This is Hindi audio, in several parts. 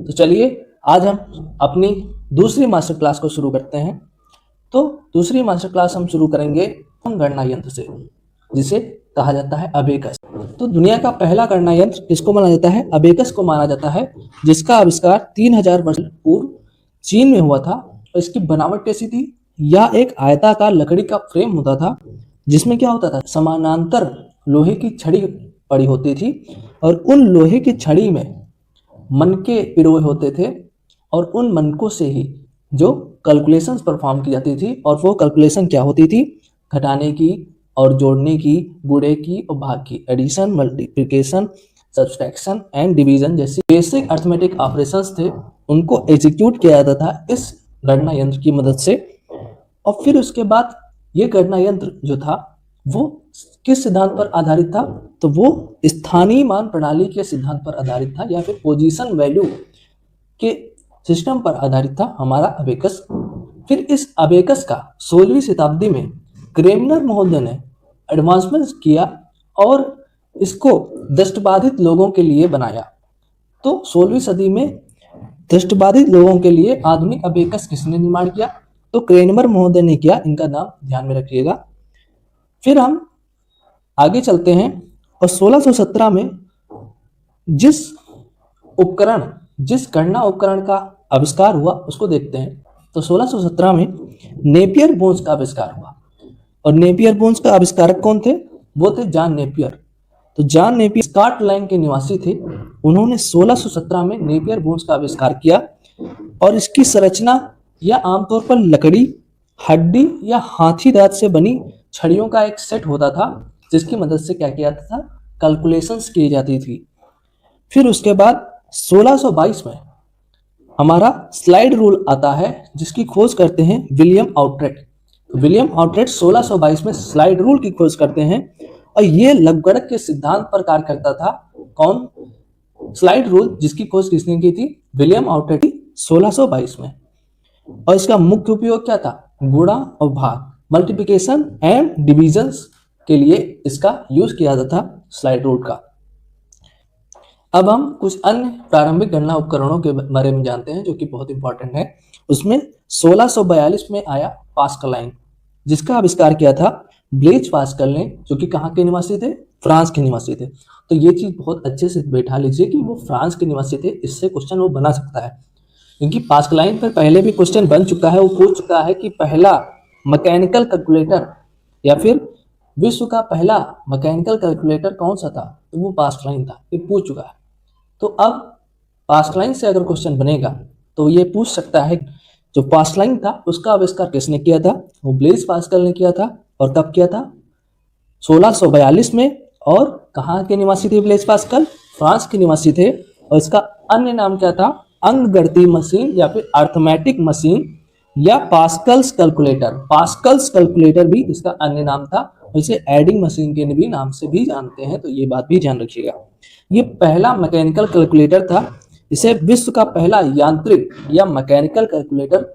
तो चलिए आज हम अपनी दूसरी मास्टर क्लास को शुरू करते हैं। तो दूसरी मास्टर क्लास हम शुरू करेंगे गणना यंत्र से, जिसे कहा जाता है अबेकस। तो दुनिया का पहला गणना यंत्र किसको माना जाता है? अबेकस को माना जाता है, जिसका आविष्कार 3000 वर्ष पूर्व चीन में हुआ था। और इसकी बनावट कैसी थी? यह एक आयताकार लकड़ी का फ्रेम होता था, जिसमें क्या होता था, समानांतर लोहे की छड़ी पड़ी होती थी और उन लोहे की छड़ी में मनके पिरोए होते थे और उन मनकों से ही जो कैलकुलेशंस परफॉर्म की जाती थी। और वो कैलकुलेशन क्या होती थी? घटाने की और जोड़ने की, गुणे की और भाग की, addition, multiplication, subtraction and division जैसी बेसिक अर्थमेटिक ऑपरेशंस थे, उनको एग्जीक्यूट किया जाता था इस गणना यंत्र की मदद से। और फिर उसके बाद ये गणना यंत्र जो था वो किस सिद्धांत पर आधारित था? तो वो स्थानीय मान प्रणाली के सिद्धांत पर आधारित था, या फिर पोजीशन वैल्यू के सिस्टम पर आधारित था हमारा अबेकस। फिर इस अबेकस का 16वीं शताब्दी में क्रेमनर महोदय ने एडवांसमेंट किया और इसको दृष्टिबाधित लोगों के लिए बनाया। तो 16वीं सदी में दृष्टिबाधित लोगों के लिए आधुनिक अबेकस किसने निर्माण किया? तो क्रेमनर महोदय ने किया। इनका नाम ध्यान में रखिएगा। फिर हम आगे चलते हैं और 1617 में जिस गणना उपकरण का आविष्कार हुआ उसको देखते हैं। तो 1617 में नेपियर बोन्स का आविष्कार हुआ। और नेपियर बोन्स का आविष्कारक कौन थे? वो थे जॉन नेपियर। तो जॉन नेपियर स्कॉटलैंड के निवासी थे। उन्होंने 1617 में नेपियर बोन्स का आविष्कार किया और इसकी संरचना या आमतौर पर लकड़ी, हड्डी या हाथी दांत से बनी छड़ियों का एक सेट होता था, जिसकी मदद से क्या किया जाता था? कैलकुलेशंस की जाती थी। फिर उसके बाद 1622 में हमारा स्लाइड रूल आता है, जिसकी खोज करते हैं विलियम आउटरेट। विलियम आउटरेट 1622 में स्लाइड रूल की खोज करते हैं और ये लंबगणक के सिद्धांत पर कार्य करता था। कौन? स्लाइड रूल, जिसकी खोज किसने की थी? विलियम आउटरेट 1622 में। और इसका मुख्य उपयोग क्या था? गुणा और भाग, मल्टीप्लिकेशन एंड डिविजन्स के लिए इसका यूज किया जाता था स्लाइड रूल का। अब हम कुछ अन्य प्रारंभिक गणना उपकरणों के बारे में जानते हैं, जो कि बहुत इंपॉर्टेंट है। उसमें 1642 में आया पास्कलाइन, जिसका आविष्कार किया था ब्लेज पास्कल ने, जो कि कहाँ के निवासी थे? फ्रांस के निवासी थे। तो ये चीज बहुत अच्छे से बैठा लीजिए कि वो फ्रांस के निवासी थे। इससे क्वेश्चन वो बना सकता है, क्योंकि पास्कलाइन पर पहले भी क्वेश्चन बन चुका है। वो पूछ चुका है कि पहला मैकेनिकल कैलकुलेटर या फिर विश्व का पहला मैकेनिकल कैलकुलेटर कौन सा था? तो वो पास्कलाइन था। ये पूछ चुका है। तो अब पास्कलाइन से अगर क्वेश्चन बनेगा तो ये पूछ सकता है जो पास्कलाइन था उसका आविष्कार किसने किया था? वो ब्लेज पास्कल ने किया था। और कब किया था? 1642 में। और कहाँ के निवासी थे ब्लेज पास्कल? फ्रांस के निवासी थे। और इसका अन्य नाम क्या था? अंकगणितीय मशीन या फिर अर्थमेटिक मशीन या पास्कल्स कैलकुलेटर। पास्कल्स कैलकुलेटर भी इसका अन्य नाम था। इसे एडिंग मशीन के भी नाम से भी जानते हैं। तो ये बात भी ध्यान रखिएगा। ये पहला मैकेनिकल कैलकुलेटर था। इसे विश्व का पहला यांत्रिक या मैकेनिकल कैलकुलेटर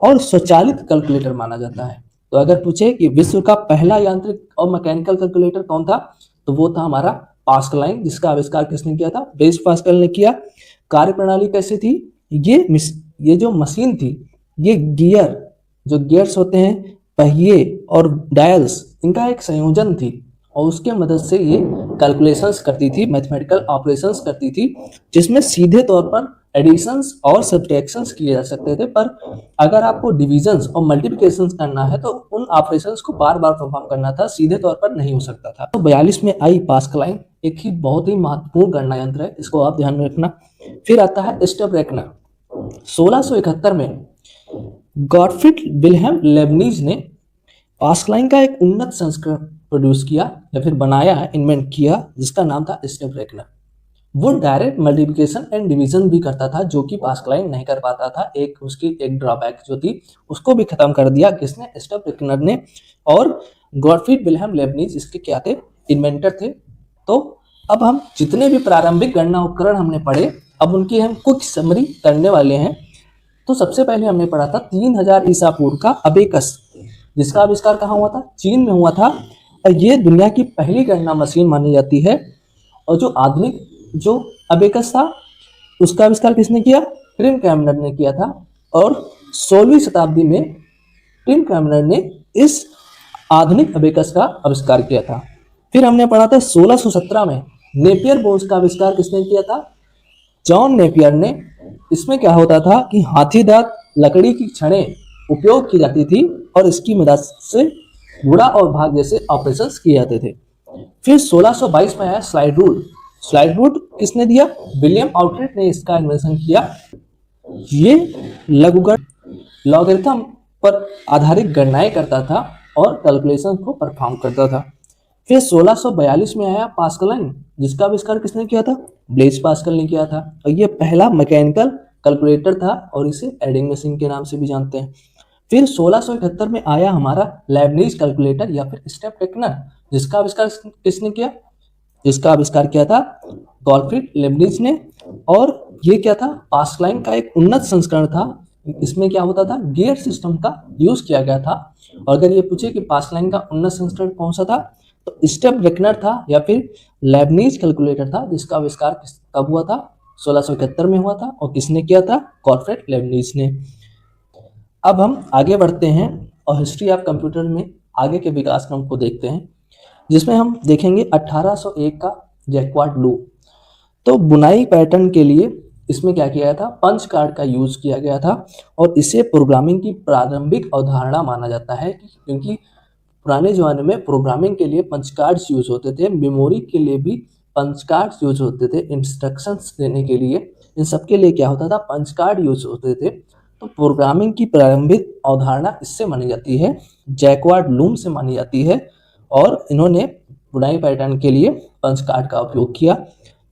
और स्वचालित कैलकुलेटर माना जाता है। तो अगर पूछे कि विश्व का पहला यांत्रिक और मैकेनिकल कैलकुलेटर कौन था, तो वो था हमारा पास्कलाइन, जिसका आविष्कार किसने किया था? ब्लेज पास्कल ने किया। कार्य प्रणाली कैसी थी? ये जो मशीन थी, ये जो गियर्स होते हैं, पहिए और डायल्स, इनका एक संयोजन थी और उसके मदद से ये कैलकुलेशंस करती थी, मैथमेटिकल ऑपरेशंस करती थी, जिसमें सीधे तौर पर एडिशंस और सब्ट्रैक्शंस किए जा सकते थे। पर अगर आपको डिविजन्स और मल्टीप्लिकेशंस करना है तो उन ऑपरेशंस को बार बार परफॉर्म करना था, सीधे तौर पर नहीं हो सकता था। तो 42 में आई पास्कलाइन, एक ही बहुत ही महत्वपूर्ण गणना यंत्र है, इसको आप ध्यान में रखना। फिर आता है स्टेपरेकनर। 1671 में गॉटफ्रीड विल्हेम लेबनिज ने पास्कलाइन का एक उन्नत संस्करण प्रोड्यूस किया या फिर बनाया, इन्वेंट किया, जिसका नाम था स्टेपरेकनर। वो डायरेक्ट मल्टीप्लिकेशन एंड डिवीजन भी करता था, जो कि पास्कलाइन नहीं कर पाता था। उसकी एक ड्रॉबैक जो थी उसको भी खत्म कर दिया किसने? स्टेपरेकनर ने। और गॉटफ्रीड विल्हेम लेबनिज इसके क्या थे? इन्वेंटर थे। तो अब हम जितने भी प्रारंभिक गणना उपकरण हमने पढ़े, अब उनकी हम कुछ समरी करने वाले हैं। तो सबसे पहले हमने पढ़ा था 3000 ईसा पूर्व का अबेकस, जिसका आविष्कार कहाँ हुआ था? चीन में हुआ था। और ये दुनिया की पहली गणना मशीन मानी जाती है। और जो आधुनिक जो अबेकस था उसका आविष्कार किसने किया? प्रिम कैमनर ने किया था। और 16वीं शताब्दी में प्रिम कैमनर ने इस आधुनिक अबेकस का आविष्कार किया था। फिर हमने पढ़ा था 1617 में नेपियर बोन्स का आविष्कार किसने किया था? जॉन नेपियर ने। इसमें क्या होता था कि हाथी दांत लकड़ी की छड़ें उपयोग की जाती थी और इसकी मदद से गुड़ा और भाग जैसे ऑपरेशंस किए जाते थे। फिर 1622 में आया स्लाइड रूल। स्लाइड रूल किसने दिया? विलियम आउटरेट ने इसका इन्वेंशन किया। ये लघुगणक लॉगरिथम पर आधारित गणनाएं करता था और कैलकुलेशन को परफॉर्म करता था। फिर 1642 में आया पास्कल, जिसका आविष्कार किसने किया था? ब्लेज पास्कल ने किया था। और ये पहला मैकेनिकल कैलकुलेटर था और इसे एडिंग मशीन के नाम से भी जानते हैं। फिर 1671 में आया हमारा लेबनीज कैलकुलेटर या फिर स्टेप रेकनर, जिसका आविष्कार किसने किया? जिसका आविष्कार किया था गॉटफ्रीड लेबनीज ने। और ये क्या था? पास्कल का एक उन्नत संस्करण था। इसमें क्या होता था? गियर सिस्टम का यूज किया गया था। और अगर ये पूछे कि पास्कल का उन्नत संस्करण कौन सा था, तो स्टेप रेकनर था या फिर लेबनीज कैलकुलेटर था, जिसका आविष्कार कब हुआ था? 1671 में हुआ था। और किसने किया था? गॉटफ्रीड लेबनीज ने। अब हम आगे बढ़ते हैं और हिस्ट्री ऑफ कंप्यूटर में आगे के विकास क्रम को देखते हैं, जिसमें हम देखेंगे 1801 का जैक्वार्ड लू। तो बुनाई पैटर्न के लिए इसमें क्या किया गया था? पंच कार्ड का यूज किया गया था और इसे प्रोग्रामिंग की प्रारंभिक अवधारणा माना जाता है, क्योंकि पुराने जमाने में प्रोग्रामिंग के लिए पंच कार्ड्स यूज होते थे, मेमोरी के लिए भी पंच कार्ड्स यूज होते थे, इंस्ट्रक्शंस देने के लिए, इन सब के लिए क्या होता था? पंच कार्ड यूज होते थे। तो प्रोग्रामिंग की प्रारंभिक अवधारणा इससे मानी जाती है, जैक्वार्ड लूम से मानी जाती है। और इन्होंने बुनाई पैटर्न के लिए पंच कार्ड का उपयोग किया।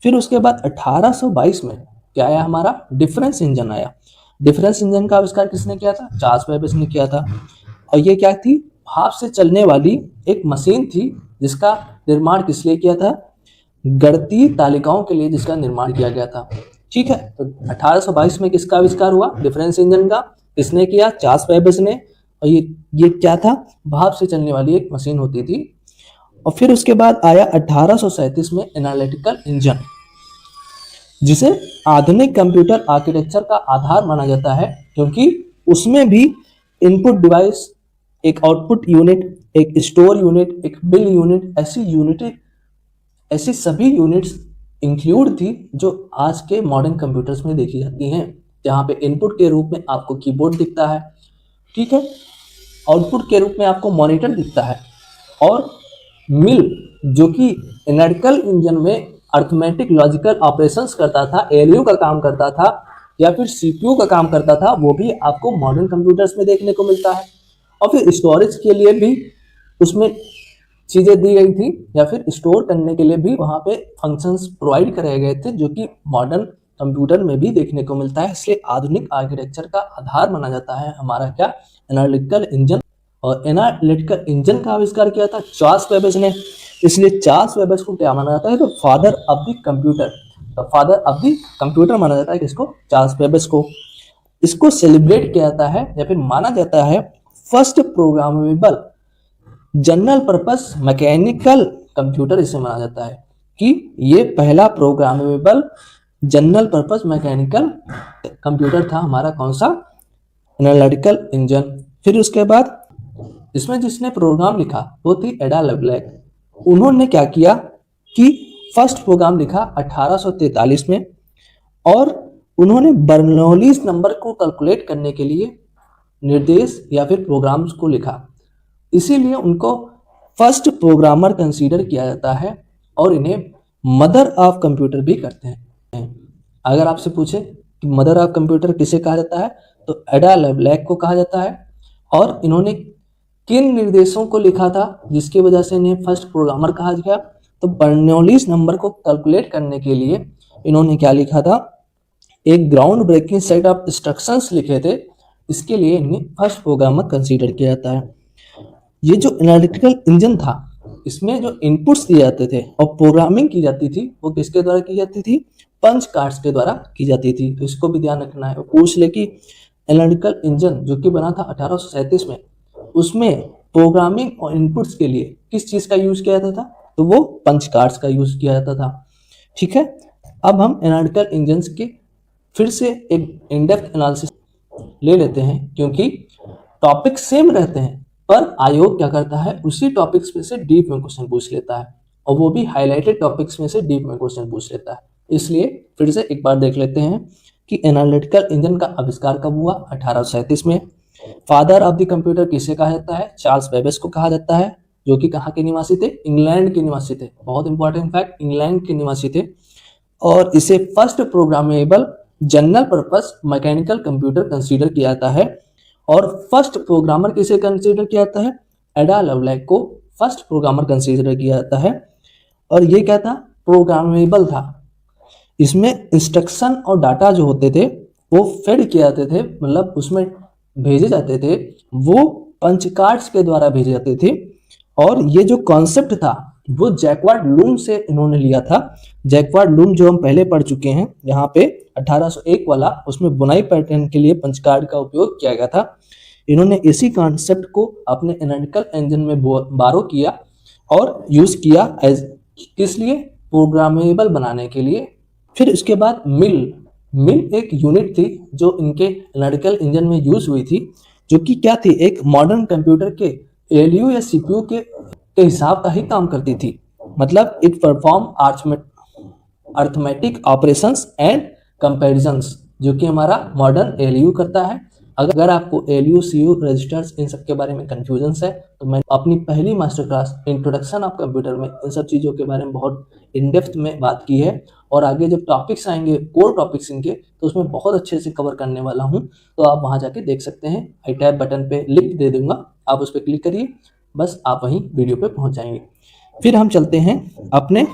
फिर उसके बाद 1822 में क्या आया? हमारा डिफरेंस इंजन आया। डिफरेंस इंजन का आविष्कार किसने किया था? चार्ल्स बेबेज ने किया था। और ये क्या थी? भाप से चलने वाली एक मशीन थी, जिसका निर्माण किस लिए किया था? गणितीय तालिकाओं के लिए जिसका निर्माण किया गया था। ठीक है, तो 1822 में किसका आविष्कार हुआ? डिफरेंस इंजन का। किसने किया? चार्ल्स बेबेज ने। और ये क्या था? भाप से चलने वाली एक मशीन होती थी। और फिर उसके बाद आया 1837 में एनालिटिकल इंजन, जिसे आधुनिक कंप्यूटर आर्किटेक्चर का आधार माना जाता है, क्योंकि उसमें भी इनपुट डिवाइस, एक आउटपुट यूनिट, एक स्टोर यूनिट, एक बिल यूनिट, ऐसी सभी यूनिट्स इंक्लूड थी जो आज के मॉडर्न कंप्यूटर्स में देखी जाती हैं, जहाँ पे इनपुट के रूप में आपको कीबोर्ड दिखता है, ठीक है, आउटपुट के रूप में आपको मॉनिटर दिखता है, और मिल जो कि एनालिटिकल इंजन में अर्थमेटिक लॉजिकल ऑपरेशंस करता था, एलयू का काम करता था या फिर सीपीयू का काम करता था, वो भी आपको मॉडर्न कंप्यूटर्स में देखने को मिलता है। और फिर स्टोरेज के लिए भी उसमें चीज़ें दी गई थी, या फिर स्टोर करने के लिए भी वहाँ पे फंक्शंस प्रोवाइड कराए गए थे, जो कि मॉडर्न कंप्यूटर में भी देखने को मिलता है। इसलिए आधुनिक आर्किटेक्चर का आधार माना जाता है हमारा क्या? Analytical engine. और एनालिटिकल इंजन का आविष्कार किया था चार्ल्स बेबेज ने। इसलिए चार्ल्स बेबेज को क्या माना जाता है? तो फादर ऑफ द कंप्यूटर। तो फादर ऑफ द कंप्यूटर माना जाता है किसको? चार्ल्स बेबेज को। इसको सेलिब्रेट किया जाता है या फिर माना जाता है first programmable general purpose mechanical computer, इसे माना जाता है कि ये पहला programmable general purpose mechanical computer था हमारा। कौन सा? Analytical engine. फिर उसके बाद इसमें जिसने प्रोग्राम लिखा वो थी एडा लवलैक। उन्होंने क्या किया कि फर्स्ट प्रोग्राम लिखा 1843 में, और उन्होंने बर्नौलीज नंबर को कैलकुलेट करने के लिए निर्देश या फिर प्रोग्राम्स को लिखा। इसीलिए उनको फर्स्ट प्रोग्रामर कंसीडर किया जाता है और इन्हें मदर ऑफ कंप्यूटर भी करते हैं। अगर आपसे पूछे कि मदर ऑफ कंप्यूटर किसे कहा जाता है, तो एडा लवलैक को कहा जाता है। और इन्होंने किन निर्देशों को लिखा था जिसकी वजह से इन्हें फर्स्ट प्रोग्रामर कहा गया? तो बर्नौलीज नंबर को कैलकुलेट करने के लिए इन्होंने क्या लिखा था? एक ground breaking set of instructions लिखे थे। इसके लिए इन्हें फर्स्ट प्रोग्रामर कंसीडर किया जाता है। ये जो एनालिटिकल इंजन था, इसमें जो इनपुट्स दिए जाते थे और प्रोग्रामिंग की जाती थी, वो किसके द्वारा की जाती थी? पंच कार्ड्स के द्वारा की जाती थी। तो इसको भी ध्यान रखना है। पूछ ले कि एनालिटिकल इंजन जो कि बना था 1837 में, उसमें प्रोग्रामिंग और इनपुट्स के लिए किस चीज का यूज किया जाता था? तो वो पंच कार्ड्स का यूज किया जाता था। ठीक है, अब हम एनालिटिकल इंजन के फिर से एक इन डेप्थ एनालिसिस ले लेते हैं, क्योंकि टॉपिक सेम रहते हैं पर आयोग क्या करता है, उसी टॉपिक्स में से डीप में क्वेश्चन पूछ लेता है, और वो भी हाईलाइटेड टॉपिक्स में से डीप में क्वेश्चन पूछ लेता है। इसलिए फिर से एक बार देख लेते हैं कि एनालिटिकल इंजन का आविष्कार कब हुआ, 1837 में। फादर ऑफ द कंप्यूटर किसे कहा जाता है, चार्ल्स बेबेज को कहा जाता है, जो कि कहाँ के निवासी थे, इंग्लैंड के निवासी थे। बहुत इंपॉर्टेंट फैक्ट, इंग्लैंड के निवासी थे। और इसे first programmable general purpose mechanical computer consider किया जाता है। और फर्स्ट प्रोग्रामर किसे कंसीडर किया जाता है, एडा लवलैक को फर्स्ट प्रोग्रामर कंसीडर किया जाता है। और ये क्या था, प्रोग्रामेबल था। इसमें इंस्ट्रक्शन और डाटा जो होते थे वो फेड किए जाते थे, मतलब उसमें भेजे जाते थे, वो पंच कार्ड्स के द्वारा भेजे जाते थे। और ये जो कॉन्सेप्ट था वो जैकवार्ड लूम से इन्होंने लिया था। जैकवार्ड लूम जो हम पहले पढ़ चुके हैं यहाँ पे 1801 वाला, उसमें बुनाई पैटर्न के लिए पंच कार्ड का उपयोग किया गया था। इन्होंने इसी कॉन्सेप्ट को अपने एनालिटिकल इंजन में बारो किया और यूज किया एज किस लिए, प्रोग्रामेबल बनाने के लिए। फिर इसके बाद मिल एक यूनिट थी जो इनके एनालिटिकल इंजन में यूज हुई थी, जो कि क्या थी, एक मॉडर्न कंप्यूटर के एलयू या सीपीयू के हिसाब का ही काम करती थी। मतलब it perform arithmetic operations and comparisons, जो कि हमारा मॉडर्न एलयू करता है। अगर आपको एलयू, सीयू, रजिस्टर्स इन सब के बारे में कंफ्यूजन है तो मैं अपनी पहली master class introduction of computer में इन सब चीज़ों के बारे में बहुत इन डेप्थ में बात की है। और आगे जब टॉपिक्स आएंगे, कोर टॉपिक्स इनके, तो उसमें बहुत अच्छे से कवर करने वाला हूँ, तो आप वहाँ जाके देख सकते हैं। आई टैब बटन पे लिंक दे दूंगा, आप उस पर क्लिक करिए, बस आप वहीं वीडियो पे पहुँच जाएंगे। फिर हम चलते हैं अपने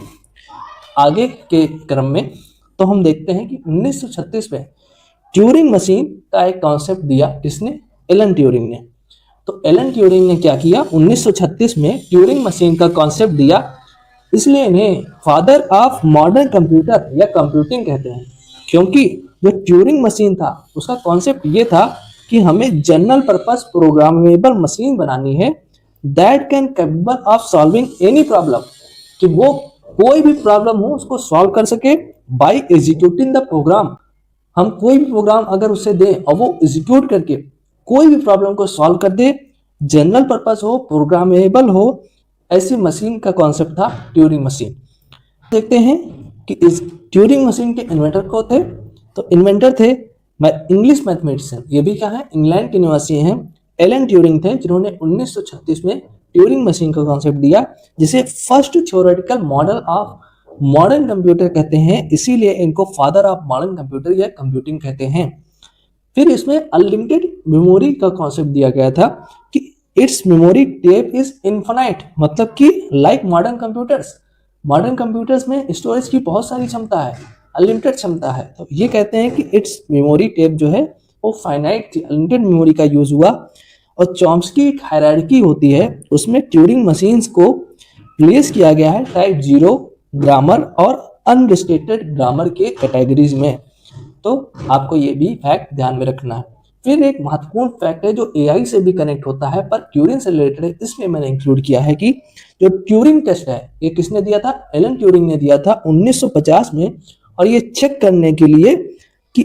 आगे के क्रम में, तो हम देखते हैं कि 1936 में ट्यूरिंग मशीन का एक कॉन्सेप्ट दिया, किसने, एलन ट्यूरिंग ने। तो एलन ट्यूरिंग ने क्या किया, 1936 में ट्यूरिंग मशीन का कॉन्सेप्ट दिया, इसलिए इन्हें फादर ऑफ मॉडर्न कंप्यूटर या कंप्यूटिंग कहते हैं। क्योंकि जो ट्यूरिंग मशीन था उसका कॉन्सेप्ट ये था कि हमें जनरल पर्पस प्रोग्रामेबल मशीन बनानी है that can capable of solving any problem, कि वो कोई भी प्रॉब्लम हो उसको सॉल्व कर सके बाय एग्जीक्यूटिंग द प्रोग्राम। हम कोई भी प्रोग्राम अगर उसे दें और वो एग्जीक्यूट करके कोई भी प्रॉब्लम को सॉल्व कर दे, जनरल पर्पस हो, प्रोग्रामेबल हो, ऐसी मशीन का कॉन्सेप्ट था ट्यूरिंग मशीन। देखते हैं कि इस ट्यूरिंग मशीन के इन्वेंटर कौन थे, तो इन्वेंटर थे इंग्लिश मैथमेटिशियन, ये भी क्या है, इंग्लैंड के निवासी हैं, एलन ट्यूरिंग थे, जिन्होंने 1936 में ट्यूरिंग मशीन का कॉन्सेप्ट दिया, जिसे first theoretical model of modern computer कहते हैं। इसीलिए इनको फादर ऑफ मॉडर्न कंप्यूटर या कंप्यूटिंग कहते हैं। फिर इसमें अनलिमिटेड मेमोरी का कॉन्सेप्ट दिया गया था कि it's memory tape is infinite, मतलब कि लाइक मॉडर्न कंप्यूटर्स में स्टोरेज की बहुत सारी क्षमता है, अनलिमिटेड क्षमता है। तो ये कहते हैं कि इट्स मेमोरी टेप जो है वो फाइनाइट थी, अनलिमिटेड मेमोरी का यूज हुआ। और चॉम्स्की एक हायरार्की होती है, उसमें ट्यूरिंग मशीन्स को प्लेस किया गया है टाइप 0 ग्रामर और अनरिस्ट्रिक्टेड ग्रामर के कैटेगरीज में। तो आपको ये भी फैक्ट ध्यान में रखना है। फिर एक महत्वपूर्ण फैक्ट है जो एआई से भी कनेक्ट होता है पर ट्यूरिंग से रिलेटेड है, इसलिए मैंने इंक्लूड किया है कि जो ट्यूरिंग टेस्ट है ये किसने दिया था, एलन ट्यूरिंग ने दिया था 1950 में। और ये चेक करने के लिए कि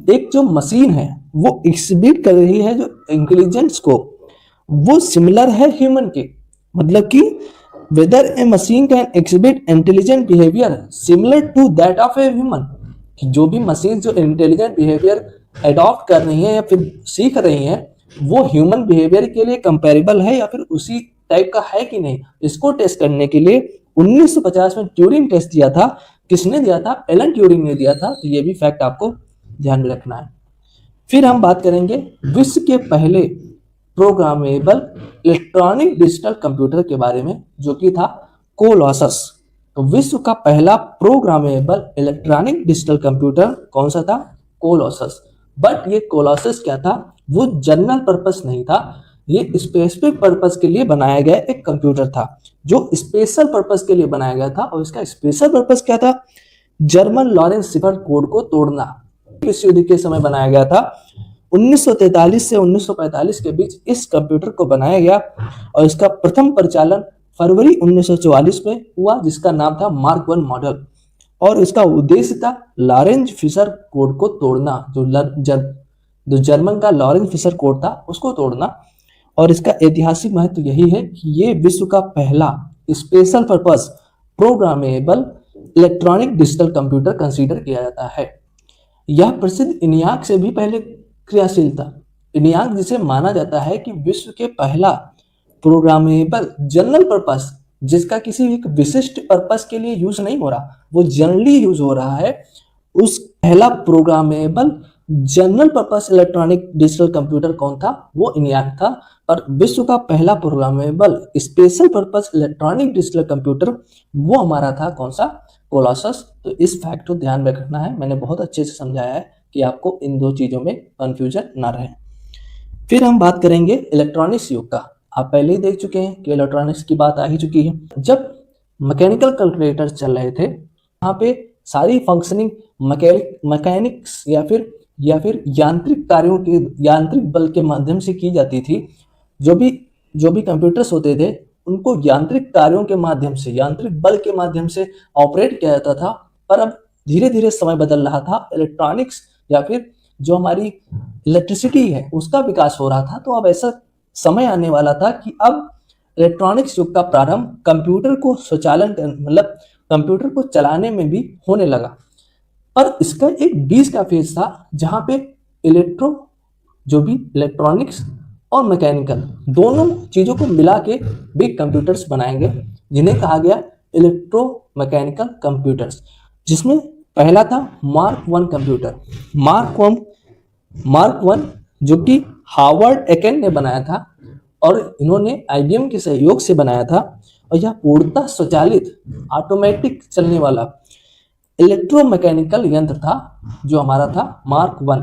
एक जो मशीन है वो एग्जिबिट कर रही है जो इंटेलिजेंस को, वो सिमिलर है ह्यूमन के, मतलब कि whether a machine can exhibit intelligent behavior similar to that of a human, जो भी मशीन जो इंटेलिजेंट बिहेवियर अडॉप्ट कर रही है या फिर सीख रही है वो ह्यूमन बिहेवियर के लिए कंपेरेबल है या फिर उसी टाइप का है कि नहीं, इसको टेस्ट करने के लिए 1950 में ट्यूरिंग टेस्ट दिया था। किसने दिया था, एलन ट्यूरिंग ने दिया था। तो ये भी फैक्ट आपको ध्यान में रखना है। फिर हम बात करेंगे विश्व के पहले प्रोग्रामेबल इलेक्ट्रॉनिक डिजिटल कंप्यूटर के बारे में, जो कि था कोलोसस। तो विश्व का पहला प्रोग्रामेबल इलेक्ट्रॉनिक डिजिटल कंप्यूटर कौन सा था, कोलोसस। बट ये कोलोसस क्या था, वो जनरल पर्पस नहीं था, ये स्पेसिफिक पर्पस के लिए बनाया गया एक कंप्यूटर था, जो स्पेशल पर्पस के लिए बनाया गया था। और इसका स्पेशल पर्पस क्या था, जर्मन लॉरेंस सिफर कोड को तोड़ना। विश्व युद्ध के समय बनाया गया था। 1943 से 1945 के बीच इस कंप्यूटर को बनाया गया और इसका प्रथम परिचालन फरवरी 1944 में हुआ, जिसका नाम था मार्क 1 मॉडल। और इसका उद्देश्य था लॉरेंज फिशर कोड को तोड़ना, जो जर्मन का लॉरेंज फिशर कोड था उसको तोड़ना। और इसका ऐतिहासिक महत्व यही है कि ये विश्व का पहला special purpose programmable electronic digital computer consider किया जाता है। यह प्रसिद्ध इनियाक से भी पहले क्रियाशील था। इनियाक जिसे माना जाता है कि विश्व के पहला प्रोग्रामेबल जनरल पर्पस, जिसका किसी एक विशिष्ट पर्पस के लिए यूज नहीं हो रहा, वो जनरली यूज हो रहा है, उस पहला programmable general purpose electronic digital computer कौन था? वो इनियाक था। और विश्व का पहला programmable special purpose electronic digital computer वो हमारा था कौन सा? कोलोसस। तो इस फैक्ट को ध्यान में रखना है, मैंने बहुत अच्छे से समझाया है कि आपको इन दो चीजों में कंफ्यूजन ना रहे। फिर हम बात करेंगे इलेक्ट्रॉनिक्स युग का। आप पहले ही देख चुके हैं कि इलेक्ट्रॉनिक्स की बात आ ही चुकी है। जब मैकेनिकल कैलकुलेटर चल रहे थे, वहाँ पे सारी फंक्शनिंग मैकेनिक्स या फिर यांत्रिक कार्यों के यांत्रिक बल के माध्यम से की जाती थी। जो भी कंप्यूटर्स होते थे उनको यांत्रिक कार्यों के माध्यम से, यांत्रिक बल के माध्यम से ऑपरेट किया जाता था। पर अब धीरे धीरे समय बदल रहा था, इलेक्ट्रॉनिक्स या फिर जो हमारी इलेक्ट्रिसिटी है उसका विकास हो रहा था। तो अब ऐसा समय आने वाला था कि अब इलेक्ट्रॉनिक्स युग का प्रारंभ कंप्यूटर को स्वचालन मतलब कंप्यूटर को चलाने में भी होने लगा। पर इसका एक बीच का फेज था जहां पे इलेक्ट्रॉनिक्स और मैकेनिकल दोनों चीजों को मिला के बिग कंप्यूटर्स बनाएंगे, जिन्हें कहा गया इलेक्ट्रोमैकेनिकल कंप्यूटर्स, जिसमें पहला था मार्क 1 कंप्यूटर। मार्क 1 जो कि हार्वर्ड एकेन ने बनाया था और इन्होंने IBM के सहयोग से बनाया था। और यह पूर्णतः स्वचालित ऑटोमेटिक चलने वाला इलेक्ट्रोमैकेनिकल यंत्र था जो हमारा था मार्क 1।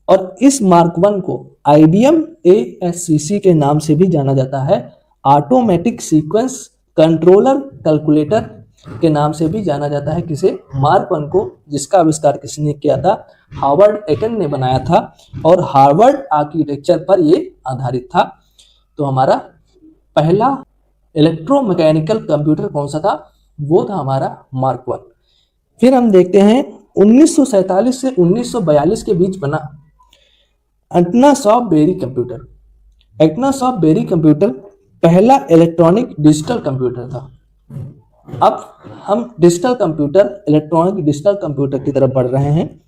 और इस मार्क 1 को IBM ASCC के नाम से भी जाना जाता है, ऑटोमेटिक सीक्वेंस कंट्रोलर कैलकुलेटर के नाम से भी जाना जाता है। किसे? मार्क 1 को, जिसका आविष्कार किसने किया था? हार्वर्ड एकेन ने बनाया था और हार्वर्ड आर्किटेक्चर पर ये आधारित था। तो हमारा पहला इलेक्ट्रोमैकेनिकल कंप्यूटर कौन सा था? वो था हमारा मार्क 1। फिर हम देखते हैं 1947 से 1942 के बीच बना Atanasoff Berry computer. Atanasoff Berry computer पहला इलेक्ट्रॉनिक डिजिटल कंप्यूटर था। अब हम इलेक्ट्रॉनिक डिजिटल कंप्यूटर की तरफ बढ़ रहे हैं,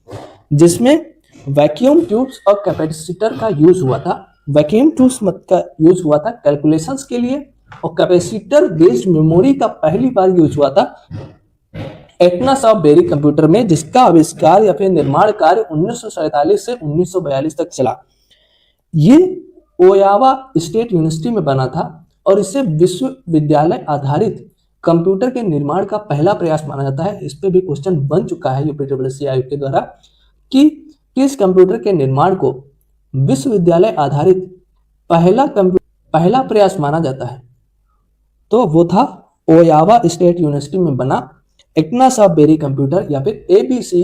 जिसमें वैक्यूम ट्यूब्स और कैपेसिटर का यूज हुआ था। वैक्यूम ट्यूब्स का यूज हुआ था कैलकुलेशंस के लिए, और कैपेसिटर बेस्ड मेमोरी का पहली बार यूज हुआ था एटना सॉफ्ट बेरी कंप्यूटर में, जिसका आविष्कार या फिर निर्माण कार्य 1947 से 1942 तक चला। ये ओयावा स्टेट यूनिवर्सिटी में बना था और इसे विश्वविद्यालय आधारित कंप्यूटर के निर्माण का पहला प्रयास माना जाता है। इस पे भी क्वेश्चन बन चुका है यूपीएससी आयोग के द्वारा कि किस कंप्यूटर के निर्माण को विश्वविद्यालय आधारित पहला प्रयास माना जाता है। तो वो था ओयावा स्टेट यूनिवर्सिटी में बना एटना सॉफ्ट बेरी कंप्यूटर या फिर ABC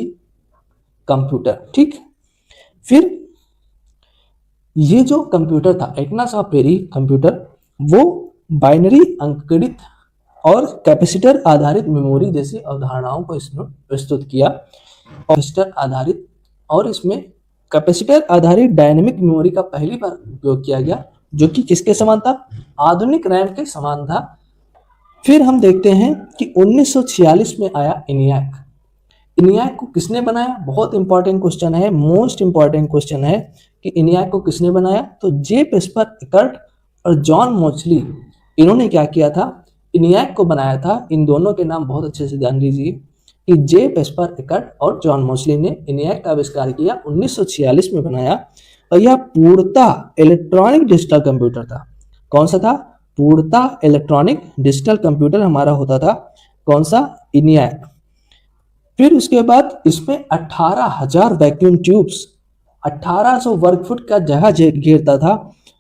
कंप्यूटर। ठीक, फिर ये जो कंप्यूटर था एटना सॉफ्ट बेरी कंप्यूटर, वो बाइनरी अंकगणित और कैपेसिटर आधारित मेमोरी जैसी अवधारणाओं को इसने प्रस्तुत किया। कैपेसिटर आधारित और इसमें कैपेसिटर आधारित डायनेमिक मेमोरी का पहली बार उपयोग किया गया, जो कि किसके समान था? आधुनिक रैम के समान था। फिर हम देखते हैं कि 1946 में आया ENIAC। ENIAC को किसने बनाया? बहुत इंपॉर्टेंट क्वेश्चन है, मोस्ट इंपॉर्टेंट क्वेश्चन है कि ENIAC को किसने बनाया? तो जे पेस्पर इकर्ट और जॉन मोचली, इन्होंने क्या किया था? ENIAC को बनाया था। इन दोनों के नाम बहुत अच्छे से ध्यान दीजिए कि जे पेस्पर इकर्ट और जॉन मोचली ने ENIAC का आविष्कार किया, 1946 में बनाया। और यह पूर्णतः इलेक्ट्रॉनिक डिजिटल कंप्यूटर था। कौन सा था? पूर्णतः इलेक्ट्रॉनिक डिजिटल कंप्यूटर हमारा होता था। कौन सा? ENIAC। फिर उसके बाद इसमें 18,000 वैक्यूम ट्यूब्स 1800 वर्ग फुट का जगह घेरता था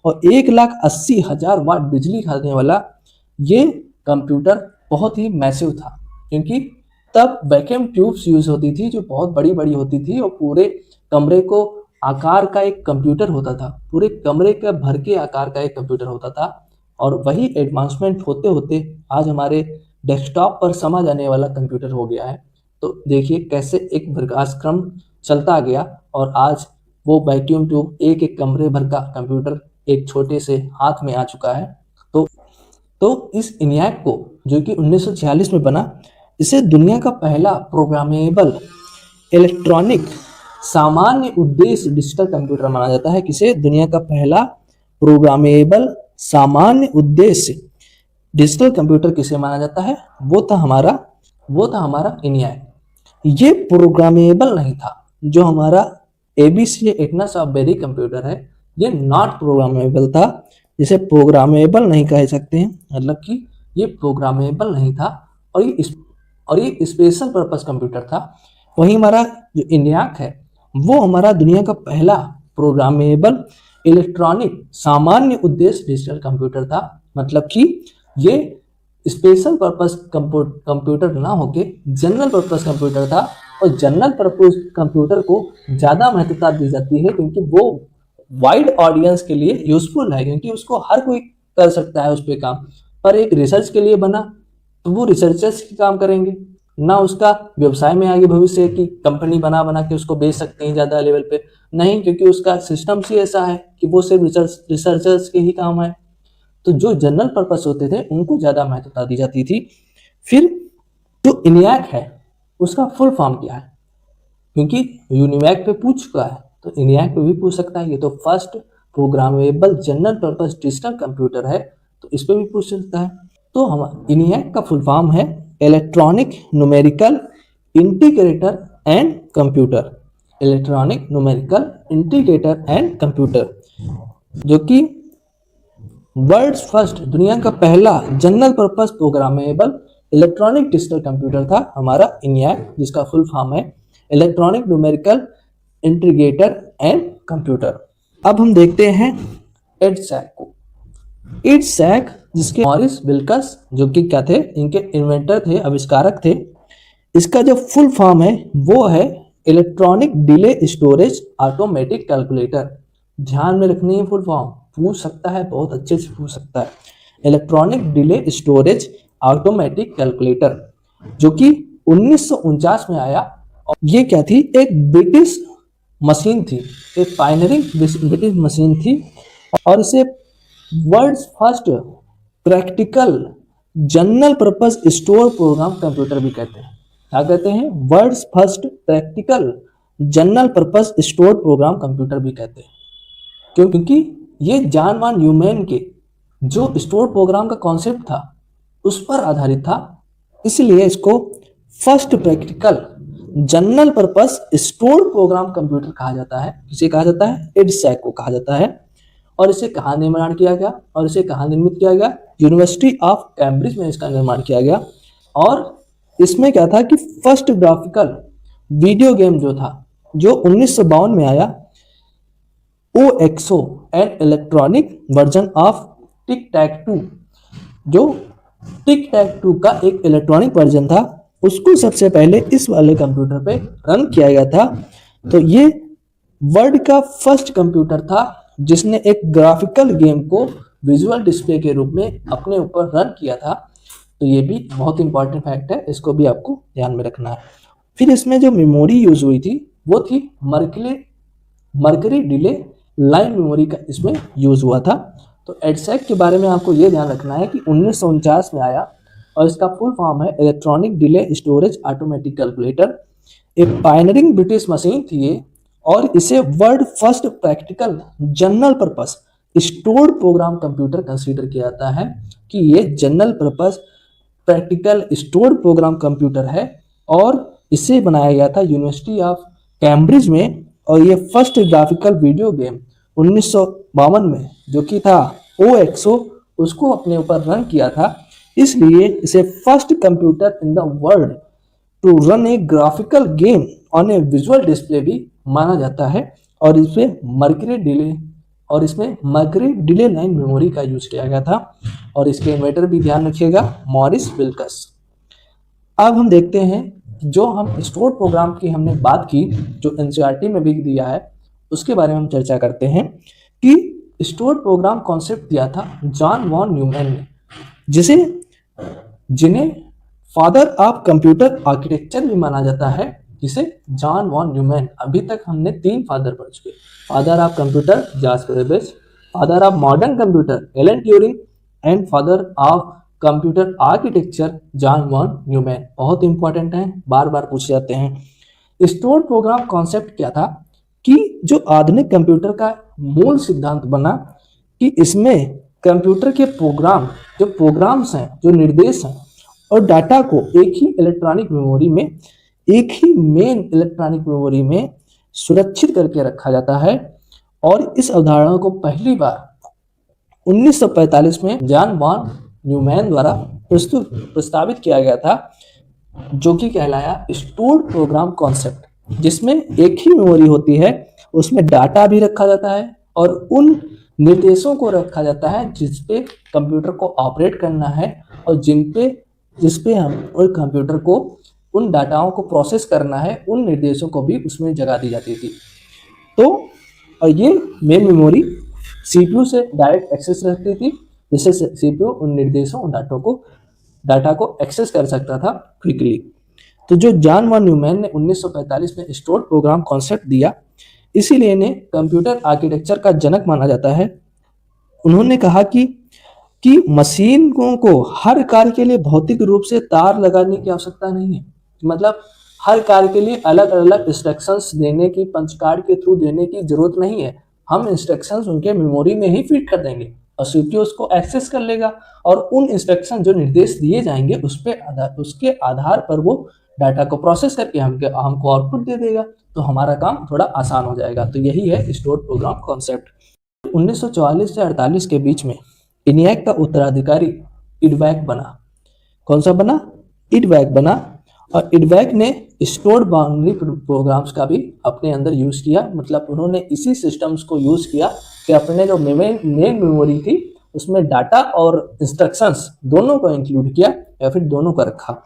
और 1,80,000 वाट बिजली खाने वाला ये कंप्यूटर बहुत ही मैसिव था, क्योंकि तब वैक्यूम ट्यूब्स यूज होती थी जो बहुत बड़ी बड़ी होती थी और पूरे कमरे को आकार का एक कंप्यूटर होता था, पूरे कमरे का भर के आकार का एक कंप्यूटर होता था। और वही एडवांसमेंट होते होते आज हमारे डेस्कटॉप पर समा जाने वाला कंप्यूटर हो गया है। तो देखिए कैसे एक विकास क्रम चलता गया और आज वो वैक्यूम ट्यूब एक एक कमरे भर का कंप्यूटर एक छोटे से हाथ में आ चुका है। तो इस ENIAC को, जो कि 1946 में बना, इसे दुनिया का पहला प्रोग्रामेबल इलेक्ट्रॉनिक सामान्य उद्देश्य डिजिटल कंप्यूटर माना जाता है। किसे दुनिया का पहला प्रोग्रामेबल सामान्य उद्देश्य डिजिटल कंप्यूटर किसे माना जाता है? वो था हमारा ENIAC। ये प्रोग्रामेबल नहीं था। जो हमारा ABC एटनस ऑफ बेरी कंप्यूटर है, ये नॉट प्रोग्रामेबल था, जिसे प्रोग्रामेबल नहीं कह सकते हैं, मतलब कि ये प्रोग्रामेबल नहीं था और ये स्पेशल पर्पस कंप्यूटर था। वहीं हमारा जो ENIAC है वो हमारा दुनिया का पहला प्रोग्रामेबल इलेक्ट्रॉनिक सामान्य उद्देश्य डिजिटल कंप्यूटर था। मतलब कि ये स्पेशल पर्पस कंप्यूटर ना होके जनरल पर्पस कंप्यूटर था, और जनरल पर्पस कंप्यूटर को ज़्यादा महत्वता दी जाती है क्योंकि वो वाइड ऑडियंस के लिए यूजफुल है, क्योंकि उसको हर कोई कर सकता है उस पर काम। पर एक रिसर्च के लिए बना तो वो रिसर्चर्स की काम करेंगे, ना उसका व्यवसाय में आगे भविष्य की कंपनी बना के उसको बेच सकते हैं ज़्यादा लेवल पे, नहीं, क्योंकि उसका सिस्टम ही ऐसा है कि वो सिर्फ रिसर्चर्स के ही काम है। तो जो जनरल पर्पस होते थे उनको ज़्यादा महत्वता दी जाती थी। फिर जो ENIAC है उसका फुल फॉर्म क्या है? क्योंकि UNIVAC पे पूछ चुका है तो ENIAC पे भी पूछ सकता है। ये तो first programmable general purpose digital computer है, तो इस पे भी पूछ सकता है। तो हम ENIAC का फुल फॉर्म है electronic numerical integrator and computer. Electronic numerical integrator and computer, जो कि वर्ल्ड्स फर्स्ट दुनिया का पहला general purpose programmable electronic digital computer था हमारा ENIAC, जिसका फुल फॉर्म है electronic numerical integrator and computer. अब हम देखते हैं EDSAC को। EDSAC, जिसके मॉरिस विल्कस, जो कि क्या थे, इनके इन्वेंटर थे, आविष्कारक थे। इसका जो फुल फॉर्म है वो है electronic delay storage automatic calculator. ध्यान में रखनी है, फुल फॉर्म पूछ सकता है, बहुत अच्छे से पूछ सकता है। Electronic delay storage automatic calculator, जो कि 1949 में आया। और ये क्या थी? एक ब्रिटिश मशीन थी, एक पायनियरिंग ब्रिटिश मशीन थी, और इसे world's first practical general purpose store program computer भी कहते हैं। क्या कहते हैं? World's first practical general purpose store program computer भी कहते हैं। क्योंकि ये जॉन वॉन न्यूमैन के जो स्टोर प्रोग्राम का कॉन्सेप्ट था उस पर आधारित था, इसलिए इसको first practical general purpose store program computer कहा जाता है। इसे कहा जाता है EDSAC को कहा जाता है। और इसे कहाँ निर्माण किया गया और इसे कहाँ निर्मित किया गया? यूनिवर्सिटी ऑफ कैम्ब्रिज में इसका निर्माण किया गया। और इसमें क्या था कि फर्स्ट ग्राफिकल वीडियो गेम जो था, जो 1952 में आया, OXO and electronic version of tic tac toe, जो टिक टैक टू का एक इलेक्ट्रॉनिक वर्जन था, उसको सबसे पहले इस वाले कंप्यूटर पे रन किया गया था। तो ये वर्ल्ड का फर्स्ट कंप्यूटर था जिसने एक ग्राफिकल गेम को विजुअल डिस्प्ले के रूप में अपने ऊपर रन किया था। तो ये भी बहुत इंपॉर्टेंट फैक्ट है, इसको भी आपको ध्यान में रखना है। फिर इसमें जो मेमोरी यूज हुई थी वो थी मर्करी डिले लाइन मेमोरी का इसमें यूज हुआ था। तो EDSAC के बारे में आपको ये ध्यान रखना है कि 1949 में आया और इसका फुल फॉर्म है electronic delay storage automatic calculator. एक पायनियरिंग ब्रिटिश मशीन थी ये, और इसे world first practical general purpose store program computer consider किया जाता है कि ये general purpose practical store program computer है, और इसे बनाया गया था यूनिवर्सिटी ऑफ कैम्ब्रिज में। और ये फर्स्ट ग्राफिकल वीडियो गेम 1952 में, जो कि था OXO, उसको अपने ऊपर रन किया था। इसलिए इसे first computer in the world to run a graphical game on a visual display भी माना जाता है। और इसमें मर्करी डिले लाइन मेमोरी का यूज किया गया था, और इसके इन्वेंटर भी ध्यान रखिएगा, मॉरिस विल्कस। अब हम देखते हैं जो हम स्टोर प्रोग्राम की हमने बात की, जो NCERT में भी दिया है, उसके बारे में हम चर्चा करते हैं कि स्टोर प्रोग्राम कॉन्सेप्ट दिया था जॉन वॉन न्यूमैन ने, जिन्हें फादर ऑफ कंप्यूटर आर्किटेक्चर भी माना जाता है, जिसे जॉन वॉन न्यूमैन। अभी तक हमने 3 फादर पढ़ चुके, father of computer George Babbage, father of modern computer Alan Turing and father of computer architecture John von Neumann. बहुत इंपॉर्टेंट है, बार बार पूछे जाते हैं। स्टोर्ड प्रोग्राम कॉन्सेप्ट क्या था कि जो आधुनिक कंप्यूटर का मूल सिद्धांत बना कि इसमें कंप्यूटर के प्रोग्राम, जो प्रोग्राम्स हैं, जो निर्देश हैं और डाटा को एक ही इलेक्ट्रॉनिक मेमोरी में, एक ही मेन इलेक्ट्रॉनिक मेमोरी में सुरक्षित करके रखा जाता है। और इस अवधारणा को पहली बार 1945 में जॉन वॉन न्यूमैन द्वारा प्रस्तावित किया गया था, जो कि कहलाया स्टोर्ड प्रोग्राम कॉन्सेप्ट, जिसमें एक ही मेमोरी होती है, उसमें डाटा भी रखा जाता है और उन निर्देशों को रखा जाता है जिस पे कंप्यूटर को ऑपरेट करना है और जिस पे हम उस कंप्यूटर को उन डाटाओं को प्रोसेस करना है, उन निर्देशों को भी उसमें जगह दी जाती थी। तो और ये मेन मेमोरी सीपीयू से डायरेक्ट एक्सेस रहती थी, जिससे सीपीयू उन निर्देशों, उन डाटा को एक्सेस कर सकता था क्विकली। तो जो जॉन वॉन न्यूमैन ने 1945 में स्टोर्ड प्रोग्राम कॉन्सेप्ट दिया, इसीलिए इन्हें कंप्यूटर आर्किटेक्चर का जनक माना जाता है। उन्होंने कहा कि मशीनों को हर कार्य के लिए भौतिक रूप से तार लगाने की आवश्यकता नहीं है। मतलब हर कार्य के लिए अलग अलग इंस्ट्रक्शंस देने की, पंच कार्ड के थ्रू देने की जरूरत नहीं है। हम इंस्ट्रक्शंस उनके मेमोरी में ही फीड कर देंगे और सीपीयू उसको एक्सेस कर लेगा और उन इंस्ट्रक्शन जो निर्देश दिए जाएंगे उसके आधार पर वो डाटा को प्रोसेस करके हमको आउटपुट दे देगा। तो हमारा काम थोड़ा आसान हो जाएगा। तो यही है स्टोर्ड प्रोग्राम कॉन्सेप्ट। 1944 से 48 के बीच में ENIAC का उत्तराधिकारी IDVAC बना। कौन सा बना? IDVAC बना। और IDVAC ने स्टोर्ड बाउंड्री प्रोग्राम्स का भी अपने अंदर यूज किया। मतलब उन्होंने इसी सिस्टम्स को यूज किया कि अपने जो मेन मेमोरी थी उसमें डाटा और इंस्ट्रक्शंस दोनों को इंक्लूड किया या फिर दोनों को रखा।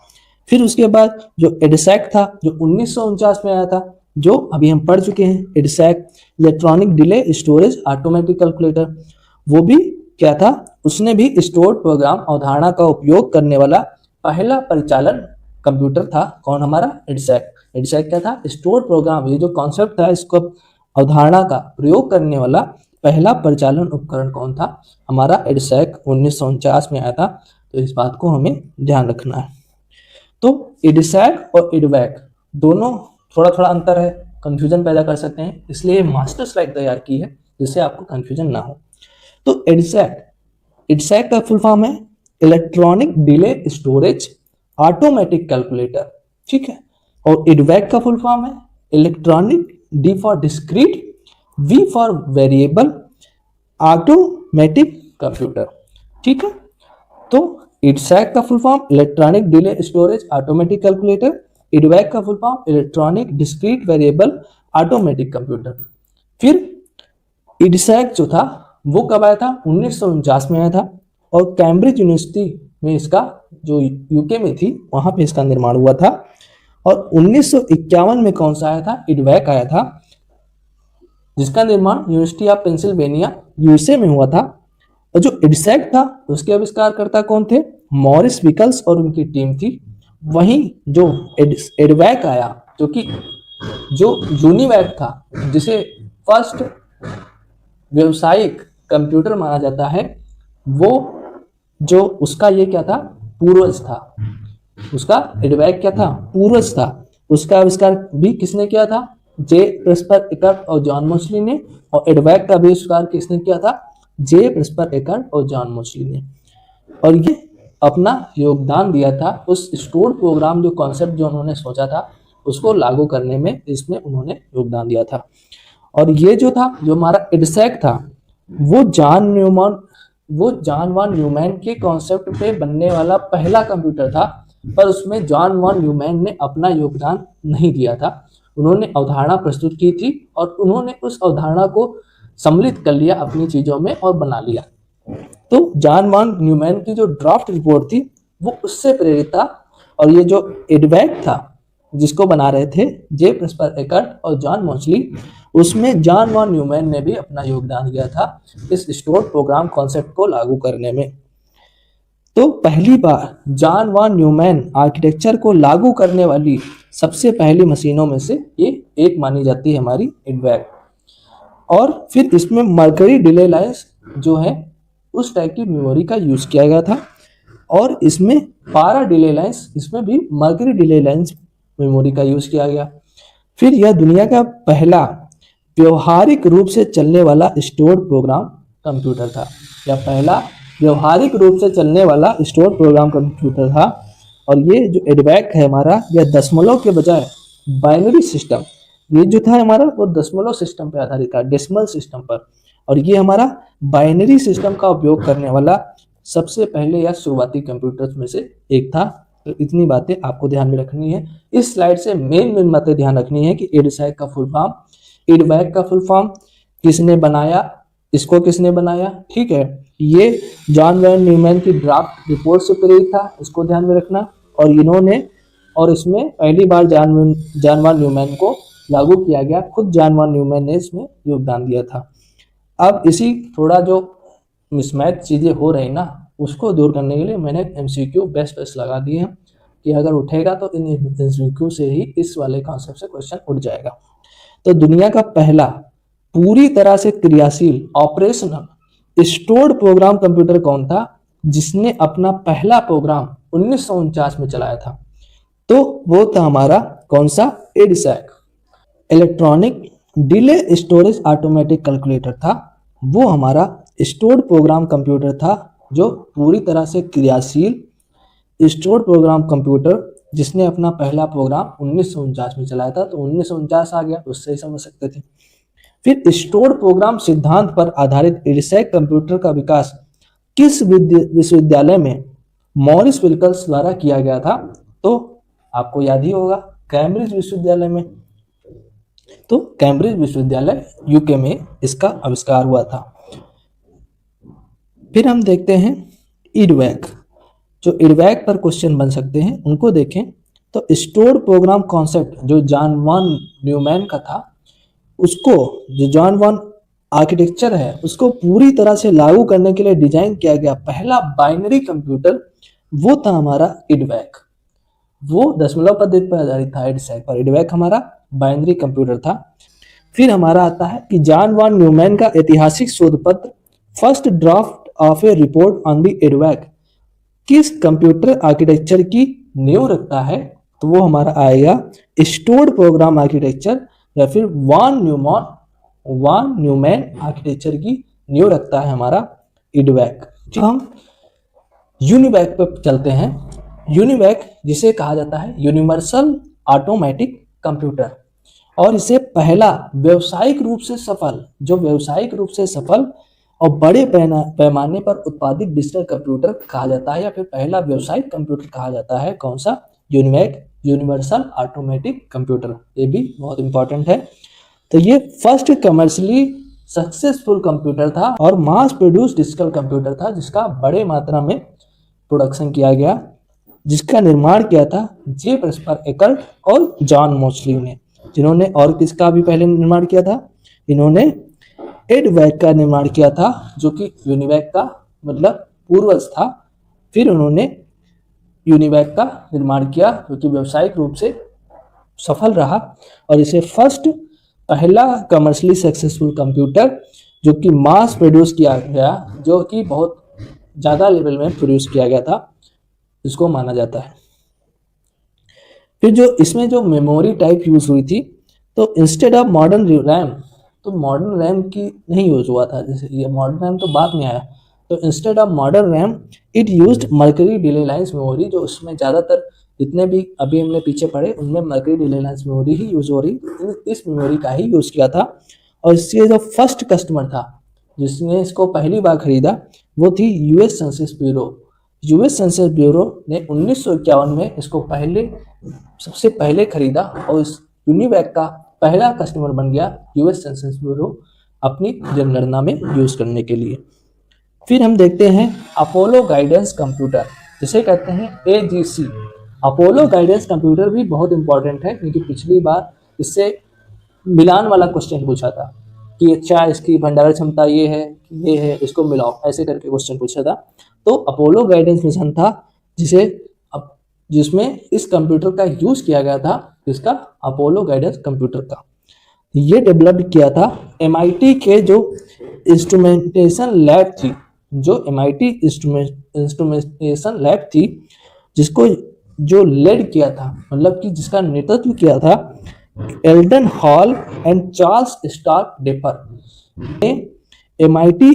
फिर उसके बाद जो EDSAC था, जो 1949 में आया था, जो अभी हम पढ़ चुके हैं, EDSAC electronic delay storage automatic calculator, वो भी क्या था? उसने भी स्टोर्ड प्रोग्राम अवधारणा का उपयोग करने वाला पहला परिचालन कंप्यूटर था। कौन? हमारा EDSAC। EDSAC क्या था? स्टोर्ड प्रोग्राम, ये जो कॉन्सेप्ट था, इसको अवधारणा का प्रयोग करने वाला पहला परिचालन उपकरण कौन था? हमारा EDSAC 1949 में आया था। तो इस बात को हमें ध्यान रखना है। तो EDSAC और IDVAC दोनों थोड़ा थोड़ा अंतर है, कंफ्यूजन पैदा कर सकते हैं, इसलिए मास्टर स्लाइड तैयार की है जिससे आपको कंफ्यूजन ना हो। तो EDSAC का फुल फॉर्म है electronic delay storage automatic calculator, ठीक है। और IDVAC का फुल फॉर्म है electronic D for discrete, V for variable automatic computer, ठीक है। तो EDSAC का full form electronic delay storage automatic calculator, IDVAC का full form electronic discrete variable automatic computer. फिर EDSAC जो था वो कब आया था? 1949 में आया था और कैम्ब्रिज यूनिवर्सिटी में इसका, जो यूके में थी, वहां पे इसका निर्माण हुआ था। और 1951 में कौन सा आया था? IDVAC आया था, जिसका निर्माण यूनिवर्सिटी ऑफ पेंसिल्वेनिया USA में हुआ था। और जो EDSAC था उसके आविष्कारकर्ता कौन थे? मॉरिस विकल्स और उनकी टीम थी। वहीं जो IDVAC आया, जो यूनिवैक था, जिसे फर्स्ट व्यावसायिक कंप्यूटर माना जाता है, वो जो उसका ये क्या था? पूर्वज था। उसका IDVAC क्या था? पूर्वज था। उसका आविष्कार भी किसने किया था? जे प्रेस्पर एकर्ट और जॉन मोस्ली ने। और IDVAC का आविष्कार किसने किया था? जे प्रेस्पर एकर्ट और जॉन मोस्ली ने। और ये अपना योगदान दिया था उस स्टोर्ड प्रोग्राम, जो कॉन्सेप्ट जो उन्होंने सोचा था उसको लागू करने में, इसमें उन्होंने योगदान दिया था। और ये जो था, जो हमारा EDSAC था, वो जॉन वॉन न्यूमैन के कॉन्सेप्ट पे बनने वाला पहला कंप्यूटर था, पर उसमें जॉन वॉन न्यूमैन ने अपना योगदान नहीं दिया था। उन्होंने अवधारणा प्रस्तुत की थी और उन्होंने उस अवधारणा को सम्मिलित कर लिया अपनी चीजों में और बना लिया। तो जॉन वॉन न्यूमैन की जो ड्राफ्ट रिपोर्ट थी वो उससे प्रेरित था। और ये जो IDVAC था, जिसको बना रहे थे जे प्रेस्पर एकर्ट और जॉन मोस्ली, उसमें जॉन वॉन न्यूमैन ने भी अपना योगदान दिया था इस स्टोर्ड प्रोग्राम कॉन्सेप्ट को लागू करने में। तो पहली बार जॉन वॉन न्यूमैन आर्किटेक्चर को लागू करने वाली सबसे पहली मशीनों में से ये एक मानी जाती है हमारी EDVAC। और फिर इसमें मर्करी डिले लाइन्स जो है उस टाइप की मेमोरी का यूज किया गया था, और इसमें पारा डिले लाइन्स, इसमें भी मर्करी डिले लाइन्स मेमोरी का यूज किया गया। फिर यह दुनिया का पहला व्यवहारिक रूप से चलने वाला स्टोर प्रोग्राम कंप्यूटर था, या पहला व्यवहारिक रूप से चलने वाला स्टोर प्रोग्राम कंप्यूटर था। और ये जो EDVAC है हमारा, यह दशमलव के बजाय बाइनरी सिस्टम, ये जो था हमारा वो दशमलव सिस्टम पर आधारित था, डेसिमल सिस्टम पर। और ये हमारा बाइनरी सिस्टम का उपयोग करने वाला सबसे पहले या शुरुआती कंप्यूटर्स में से एक था। तो इतनी बातें आपको ध्यान में रखनी है। इस स्लाइड से मेन बातें ध्यान रखनी है कि EDSAC का फुल फॉर्म, EDVAC का फुल फॉर्म, किसने बनाया, इसको किसने बनाया, ठीक है। ये जॉन वॉन न्यूमैन की ड्राफ्ट रिपोर्ट से प्रेरित था, इसको ध्यान में रखना। और इन्होंने, और इसमें पहली बार जॉन वॉन न्यूमैन को लागू किया गया, खुद जॉन वॉन न्यूमैन ने इसमें योगदान दिया था। अब इसी थोड़ा जो मिसमैच चीज़ें हो रही ना, उसको दूर करने के लिए मैंने MCQ बेस्ट लगा दिए हैं कि अगर उठेगा तो इन MCQ से ही इस वाले कॉन्सेप्ट से क्वेश्चन उठ जाएगा। तो दुनिया का पहला पूरी तरह से क्रियाशील ऑपरेशनल स्टोर्ड प्रोग्राम कंप्यूटर कौन था, जिसने अपना पहला प्रोग्राम 1949 में चलाया था? तो वो था हमारा कौन सा? EDSAC, electronic delay storage automatic calculator था। वो हमारा स्टोर्ड प्रोग्राम कंप्यूटर था, जो पूरी तरह से क्रियाशील स्टोर्ड प्रोग्राम कंप्यूटर, जिसने अपना पहला प्रोग्राम 1949 में चलाया था। तो 1949 आ गया तो उससे ही समझ सकते थे। फिर स्टोर्ड प्रोग्राम सिद्धांत पर आधारित EDSAC कंप्यूटर का विकास किस विश्वविद्यालय में मॉरिस विल्कन्स द्वारा किया गया था? तो आपको याद ही होगा, कैम्ब्रिज विश्वविद्यालय में। तो कैम्ब्रिज विश्वविद्यालय UK में इसका आविष्कार हुआ था। फिर हम देखते हैं EDVAC, जो EDVAC पर क्वेश्चन बन सकते हैं उनको देखें। तो स्टोर्ड प्रोग्राम कॉन्सेप्ट जो जॉन वॉन न्यूमैन का था, उसको, जो जॉन वॉन आर्किटेक्चर है, उसको पूरी तरह से लागू करने के लिए डिजाइन किया गया पहला बाइनरी कंप्यूटर, वो था हमारा EDVAC। वो दशमलव पद्धति पर आधारित था EDSAC पर, EDVAC हमारा बाइनरी कंप्यूटर था। फिर हमारा आता है कि जॉन वॉन न्यूमैन का ऐतिहासिक शोध पत्र first draft of A report on the EDVAC किस कंप्यूटर आर्किटेक्चर की नींव रखता है? तो वो हमारा आएगा स्टोर्ड प्रोग्राम आर्किटेक्चर, या फिर वॉन न्यूमैन आर्किटेक्चर की नींव रखता है हमारा EDVAC। जो हम यूनिवैक पर चलते हैं, यूनिवैक जिसे कहा जाता है यूनिवर्सल ऑटोमेटिक कंप्यूटर, और इसे पहला व्यावसायिक रूप से सफल और बड़े पैमाने पर उत्पादित डिजिटल कंप्यूटर कहा जाता है, या फिर पहला व्यावसायिक कंप्यूटर कहा जाता है। कौन सा? UNIVAC, universal automatic computer. ये भी बहुत इंपॉर्टेंट है। तो ये फर्स्ट कमर्शियली सक्सेसफुल कंप्यूटर था और मास प्रोड्यूस डिजिटल कंप्यूटर था, जिसका बड़े मात्रा में प्रोडक्शन किया गया, जिसका निर्माण किया था जे परस्पर एकर्ट और जॉन मोस्ली ने, जिन्होंने, और किसका भी पहले निर्माण किया था? इन्होंने EDVAC का निर्माण किया था, जो कि यूनिवैक का मतलब पूर्वज था। फिर उन्होंने यूनिवैक का निर्माण किया, जो कि व्यावसायिक रूप से सफल रहा, और इसे फर्स्ट, पहला कमर्शियली सक्सेसफुल कंप्यूटर जो कि मास प्रोड्यूस किया गया, जो कि बहुत ज़्यादा लेवल में प्रोड्यूस किया गया था, इसको माना जाता है। फिर जो इसमें जो मेमोरी टाइप यूज हुई थी, तो इंस्टेड ऑफ मॉडर्न रैम, तो मॉडर्न रैम की नहीं यूज हुआ था, जैसे ये मॉडर्न रैम तो बाद में आया। तो instead of modern RAM it used mercury delay lines memory, जो उसमें ज़्यादातर जितने भी अभी हमने पीछे पढ़े उनमें मर्करी डिले लाइन्स मेमोरी ही यूज हो रही, इस मेमोरी का ही यूज किया था। और इसके जो फर्स्ट कस्टमर था जिसने इसको पहली बार खरीदा, वो थी US census bureau. US census bureau ने 1951 में इसको सबसे पहले खरीदा, और इस यूनिवैक का पहला कस्टमर बन गया US सेंसस ब्यूरो अपनी जनगणना में यूज करने के लिए। फिर हम देखते हैं अपोलो गाइडेंस कंप्यूटर, जिसे कहते हैं AGC। अपोलो गाइडेंस कंप्यूटर भी बहुत इंपॉर्टेंट है, क्योंकि पिछली बार इससे मिलान वाला क्वेश्चन पूछा था कि अच्छा इसकी भंडारण क्षमता ये है, इसको मिलाओ, ऐसे करके क्वेश्चन पूछा था। तो अपोलो गाइडेंस मिशन था जिसमें इस कंप्यूटर का यूज किया गया था, इसका अपोलो गाइडेंस कंप्यूटर का। ये डेवलप किया था MIT के जो इंस्ट्रूमेंटेशन लैब थी, जो MIT इंस्ट्रूमेंटेशन लैब थी, जिसको जो लीड किया था, मतलब कि जिसका नेतृत्व किया था Elden Hall and Charles Stark Draper ने MIT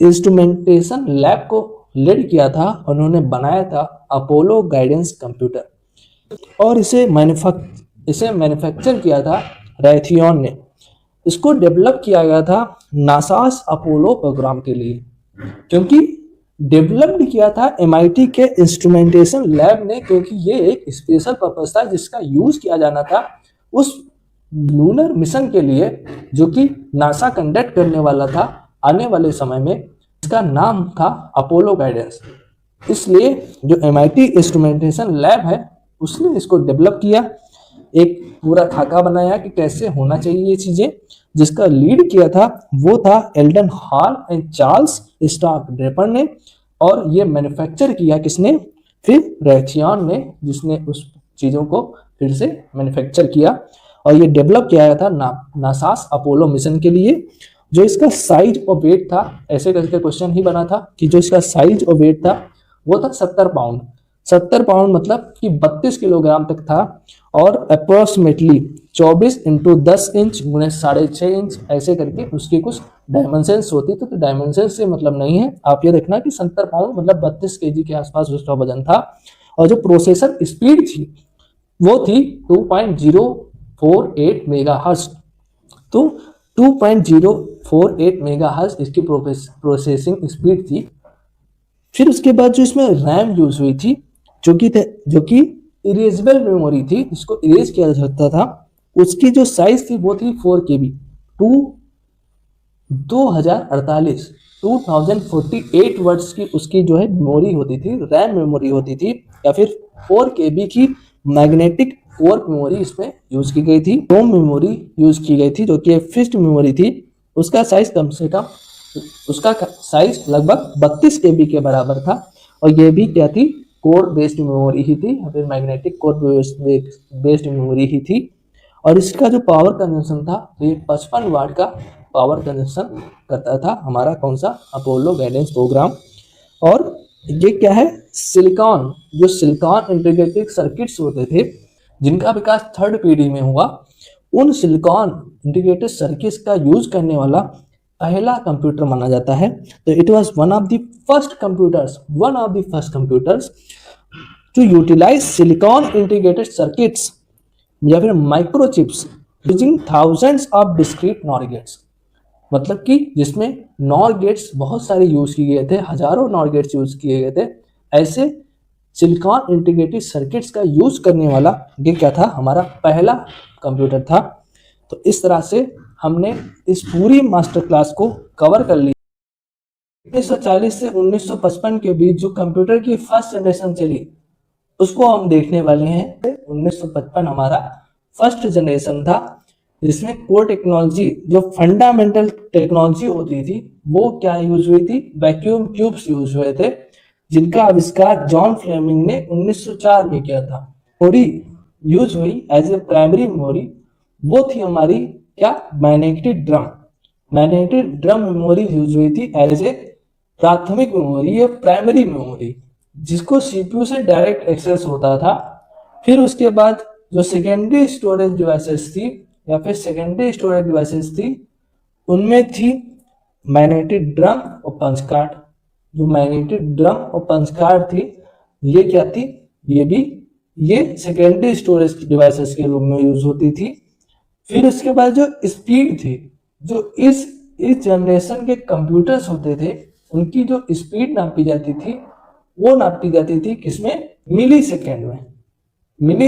इंस्ट्रूमेंटेशन लैब को लीड किया था। उन्होंने बनाया था अपोलो गाइडेंस कंप्यूटर और इसे मैन्युफैक्चर किया था रैथियन ने। इसको डेवलप किया गया था नासास अपोलो प्रोग्राम के लिए, क्योंकि डेवलप किया था MIT के इंस्ट्रूमेंटेशन लैब ने, क्योंकि ये एक स्पेशल पर्पस था जिसका यूज किया जाना था उस लूनर मिशन के लिए, जो कि नासा कंडक्ट करने वाला था आने वाले समय में। इसका नाम था अपोलो गाइडेंस। इसलिए जो MIT इंस्ट्रूमेंटेशन लैब है उसने इसको डेवलप किया, एक पूरा खाका बनाया कि कैसे होना चाहिए ये चीजें। जिसका लीड किया था वो था Elden Hall and Charles Stark Draper ने, और ये मैन्युफैक्चर किया किसने? फिर रैथियन ने, जिसने उस चीजों को फिर से मैन्युफैक्चर किया। और ये डेवलप किया गया था नासास अपोलो मिशन के लिए। जो इसका साइज और वेट था, ऐसे करके क्वेश्चन ही बना था कि जो इसका साइज और वेट था वो था 70 पाउंड। 70 पाउंड मतलब कि 32 किलोग्राम तक था, और अप्रोक्सीमेटली 24 × 10 इंच × 6.5 इंच ऐसे करके उसकी कुछ डायमेंशंस होती थी। तो डायमेंशन से मतलब नहीं है, आप ये देखना कि 70 पाउंड मतलब 32 kg के आसपास उसका वजन था। और जो प्रोसेसर स्पीड थी वो थी 2.048 मेगाहर्ट्ज। तो 2.048 मेगाहर्ट्ज इसकी प्रोसेसिंग स्पीड थी। फिर उसके बाद जो इसमें रैम यूज हुई थी, जो कि इरेजेबल मेमोरी थी, इसको इरेज किया जा सकता था, उसकी जो साइज थी वो थी 4 KB, 2048 वर्ड्स की उसकी जो है मेमोरी होती थी, रैम मेमोरी होती थी, या फिर 4 KB की मैग्नेटिक कोर मेमोरी इसमें यूज की गई थी। रोम मेमोरी यूज की गई थी जो कि फिक्स्ड मेमोरी थी। उसका साइज कम से कम लगभग 32 KB के बराबर था। और ये भी क्या थी? कोर बेस्ड मेमोरी ही थी, या फिर मैग्नेटिक कोर बेस्ड मेमोरी ही थी। और इसका जो पावर कंजम्पशन था तो ये 55 वाट का पावर कंजम्पशन करता था हमारा कौन सा? Apollo guidance program. और ये क्या है? सिलिकॉन, जो सिलिकॉन इंटीग्रेटेड सर्किट्स होते थे जिनका विकास 3rd पीढ़ी में हुआ, उन सिलिकॉन इंटीग्रेटेड सर्किट्स का यूज करने वाला पहला कंप्यूटर माना जाता है। तो it was one of the first computers to utilize silicon integrated circuits या फिर microchips using thousands of discrete NOR gates. मतलब कि जिसमें नॉर गेट्स बहुत सारे यूज किए गए थे, हजारों नॉर गेट्स यूज किए गए थे। ऐसे सिलिकॉन इंटीग्रेटेड सर्किट्स का यूज करने वाला ये क्या था? हमारा पहला कंप्यूटर था। तो इस तरह से हमने इस पूरी मास्टर क्लास को कवर कर लिया। 1940 से 1955 के बीच जो कंप्यूटर की फर्स्ट जनरेशन चली उसको हम देखने वाले हैं। 1955 हमारा फर्स्ट जनरेशन था, जिसमें कोर टेक्नोलॉजी, जो फंडामेंटल टेक्नोलॉजी होती थी वो क्या यूज हुई थी? वैक्यूम ट्यूब्स यूज हुए थे, जिनका आविष्कार जॉन फ्लेमिंग ने 1904 में किया था। मेमोरी यूज हुई एज ए प्राइमरी मेमोरी, वो थी हमारी क्या? मैग्नेटिक ड्रम मेमोरी यूज हुई थी एज ए प्राथमिक मेमोरी या प्राइमरी मेमोरी, जिसको CPU से डायरेक्ट एक्सेस होता था। फिर उसके बाद जो सेकेंडरी स्टोरेज डिवाइसेस थी या फिर सेकेंडरी स्टोरेज डिवाइसेस थी, उनमें थी मैग्नेटिक ड्रम और पंच कार्ड। जो मैग्नेटिक ड्रम और पंच कार्ड थी, ये क्या थी? ये सेकेंडरी स्टोरेज डिवाइसेस के रूप में यूज होती थी। फिर उसके बाद जो स्पीड थी, जो इस जनरेशन के कंप्यूटर्स होते थे, उनकी जो स्पीड नापी जाती थी वो नापी जाती थी किसमें? मिली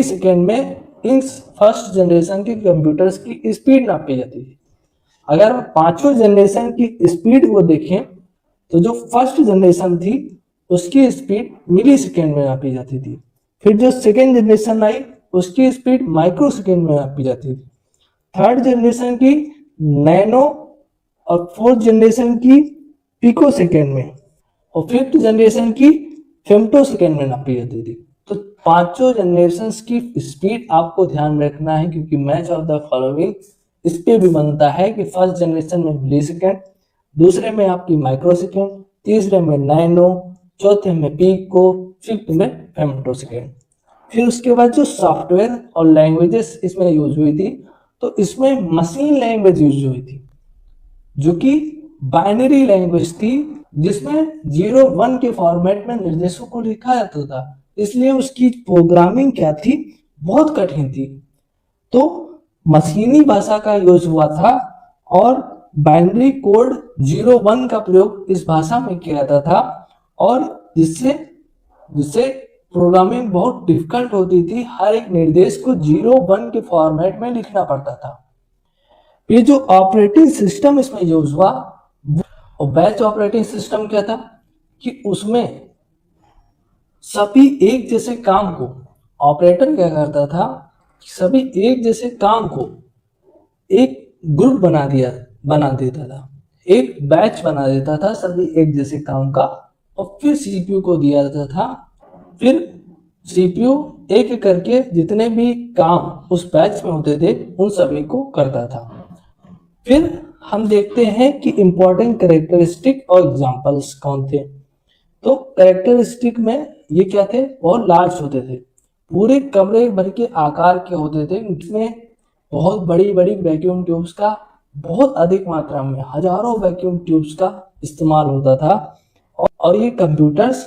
सेकेंड में इन फर्स्ट जनरेशन के कंप्यूटर्स की स्पीड नापी जाती थी। अगर हम पांचों जनरेशन की स्पीड को देखें तो जो फर्स्ट जनरेशन थी उसकी स्पीड मिली सेकेंड में नापी जाती थी। फिर जो सेकेंड जनरेशन आई उसकी स्पीड माइक्रो सेकेंड में नापी जाती थी। थर्ड जनरेशन की नैनो और फोर्थ जनरेशन की पिको सेकेंड में, और फिफ्थ जनरेशन की फेम्टोसेकेंड में नापी जाती थी। तो पांचों जनरेशन की स्पीड आपको ध्यान में रखना है, क्योंकि मैच ऑफ द फॉलोइंग इस पे भी बनता है कि फर्स्ट जनरेशन में मिली सेकेंड, दूसरे में आपकी माइक्रो सेकेंड, तीसरे में नैनो, चौथे में पिको, फिफ्थ में फेम्टोसेकेंड। फिर उसके बाद जो सॉफ्टवेयर और लैंग्वेजेस इसमें यूज हुई थी, तो इसमें मशीन लैंग्वेज यूज हुई थी, जो कि बाइनरी लैंग्वेज थी, जिसमें 0 1 के फॉर्मेट में निर्देशों को लिखा जाता था, इसलिए उसकी प्रोग्रामिंग क्या थी, बहुत कठिन थी। तो मशीनी भाषा का यूज हुआ था और बाइनरी कोड 0 1 का प्रयोग इस भाषा में किया जाता था, और जिससे जिससे प्रोग्रामिंग बहुत डिफिकल्ट होती थी, हर एक निर्देश को 0 1 के फॉर्मेट में लिखना पड़ता था। ये जो ऑपरेटिंग सिस्टम इसमें यूज हुआ, और बैच ऑपरेटिंग सिस्टम क्या था कि उसमें सभी एक जैसे काम को ऑपरेटर क्या करता था, सभी एक जैसे काम को एक ग्रुप बना देता था, एक बैच बना देता था सभी एक जैसे काम का, और फिर सीपीयू को दिया जाता था। फिर सीपीयू एक एक करके जितने भी काम उस बैच में होते थे उन सभी को करता था। फिर हम देखते हैं कि इंपॉर्टेंट कैरेक्टरिस्टिक और एग्जांपल्स कौन थे। तो कैरेक्टरिस्टिक में ये क्या थे, बहुत लार्ज होते थे, पूरे कमरे भर के आकार के होते थे, इसमें बहुत बड़ी बड़ी वैक्यूम ट्यूब्स का बहुत अधिक मात्रा में हजारों वैक्यूम ट्यूब्स का इस्तेमाल होता था, और ये कंप्यूटर्स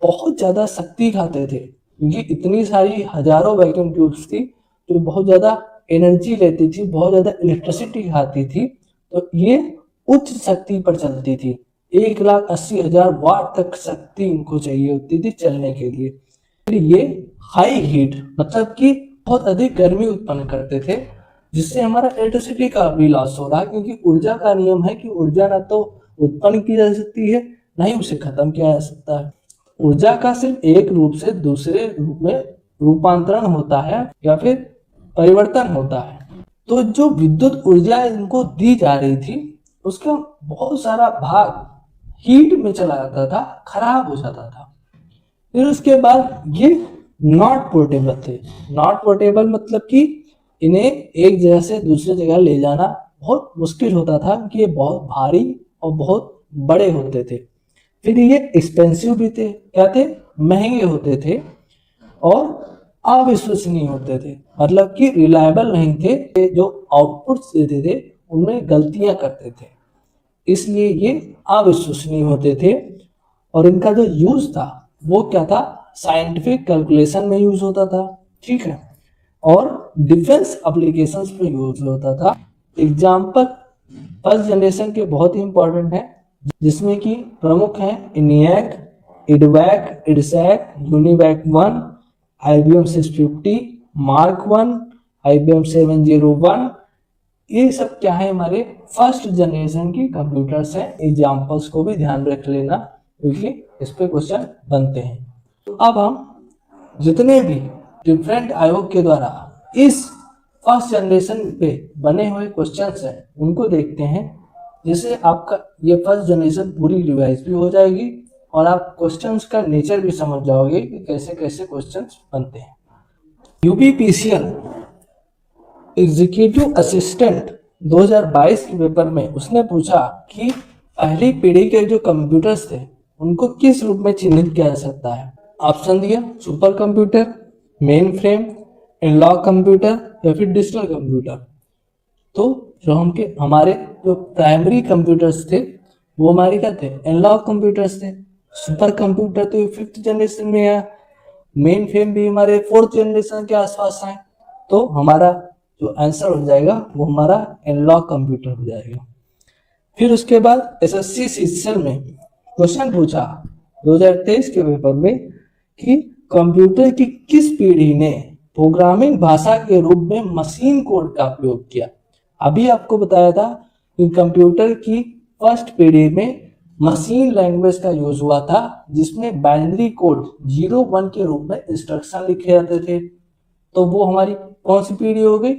बहुत ज़्यादा शक्ति खाते थे, क्योंकि इतनी सारी हजारों वैक्यूम ट्यूब्स थी जो बहुत ज़्यादा एनर्जी लेती थी, बहुत ज़्यादा इलेक्ट्रिसिटी खाती थी, तो ये उच्च शक्ति पर चलती थी। 1,80,000 वाट तक शक्ति इनको चाहिए होती थी चलने के लिए। फिर ये हाई हीट मतलब कि बहुत अधिक गर्मी उत्पन्न करते थे, जिससे हमारा इलेक्ट्रिसिटी का भी लॉस हो रहा है, क्योंकि ऊर्जा का नियम है कि ऊर्जा ना तो उत्पन्न की जा सकती है, ना ही उसे खत्म किया जा सकता है। ऊर्जा का सिर्फ एक रूप से दूसरे रूप में रूपांतरण होता है या फिर परिवर्तन होता है। तो जो विद्युत ऊर्जा इनको दी जा रही थी, उसका बहुत सारा भाग हीट में चला जाता था, खराब हो जाता था। फिर उसके बाद ये नॉट पोर्टेबल थे। नॉट पोर्टेबल मतलब कि इन्हें एक जगह से दूसरी जगह ले जाना बहुत मुश्किल होता था, कि ये बहुत भारी और बहुत बड़े होते थे। फिर ये एक्सपेंसिव भी थे, क्या थे, महंगे होते थे, और अविश्वसनीय होते थे, मतलब कि रिलायबल नहीं थे, जो आउटपुट्स देते थे उनमें गलतियां करते थे, इसलिए ये अविश्वसनीय होते थे। और इनका जो यूज था वो क्या था, साइंटिफिक कैलकुलेशन में यूज होता था, ठीक है, और डिफेंस एप्लीकेशंस पे यूज होता था। एग्जाम्पल फर्स्ट जनरेशन के बहुत ही इंपॉर्टेंट है, जिसमें कि प्रमुख हैं ENIAC, EDVAC, EDSAC, UNIVAC 1, IBM 650, Mark 1, IBM 701। ये सब क्या है, हमारे फर्स्ट जनरेशन की कंप्यूटर्स हैं। एग्जाम्पल्स को भी ध्यान रख लेना, क्योंकि इस पे क्वेश्चन बनते हैं। तो अब हम जितने भी डिफरेंट आयोग के द्वारा इस फर्स्ट जनरेशन पे बने हुए क्वेश्चंस हैं उनको देखते हैं, जिससे आपका ये फर्स्ट जनरेशन पूरी रिवाइज भी हो जाएगी, और आप क्वेश्चंस का नेचर भी समझ जाओगे कि कैसे कैसे क्वेश्चंस बनते हैं। यूपीपीसीएल एग्जीक्यूटिव असिस्टेंट 2022 के पेपर में उसने पूछा कि पहली पीढ़ी के जो कंप्यूटर्स थे उनको किस रूप में चिन्हित किया जा सकता है। ऑप्शन दिया, super computer, main frame, analog computer या फिर डिजिटल कंप्यूटर। तो जो हमारे जो प्राइमरी कंप्यूटर्स थे वो हमारे क्या थे, एनालॉग कंप्यूटर्स थे। सुपर कंप्यूटर तो फिफ्थ जनरेशन में आया, मेन फ्रेम भी हमारे फोर्थ जनरेशन के आसपास आए, तो हमारा जो आंसर हो जाएगा वो हमारा एनालॉग कंप्यूटर हो जाएगा। फिर उसके बाद एसएससी सीजीएल में क्वेश्चन पूछा 2023 के पेपर में कि कंप्यूटर की किस पीढ़ी ने प्रोग्रामिंग भाषा के रूप में मशीन कोड का प्रयोग किया। अभी आपको बताया था कि कंप्यूटर की फर्स्ट पीढ़ी में मशीन लैंग्वेज का यूज हुआ था, जिसमें बाइनरी कोड 0 1 के रूप में इंस्ट्रक्शन लिखे जाते थे। तो वो हमारी कौन सी पीढ़ी हो गई,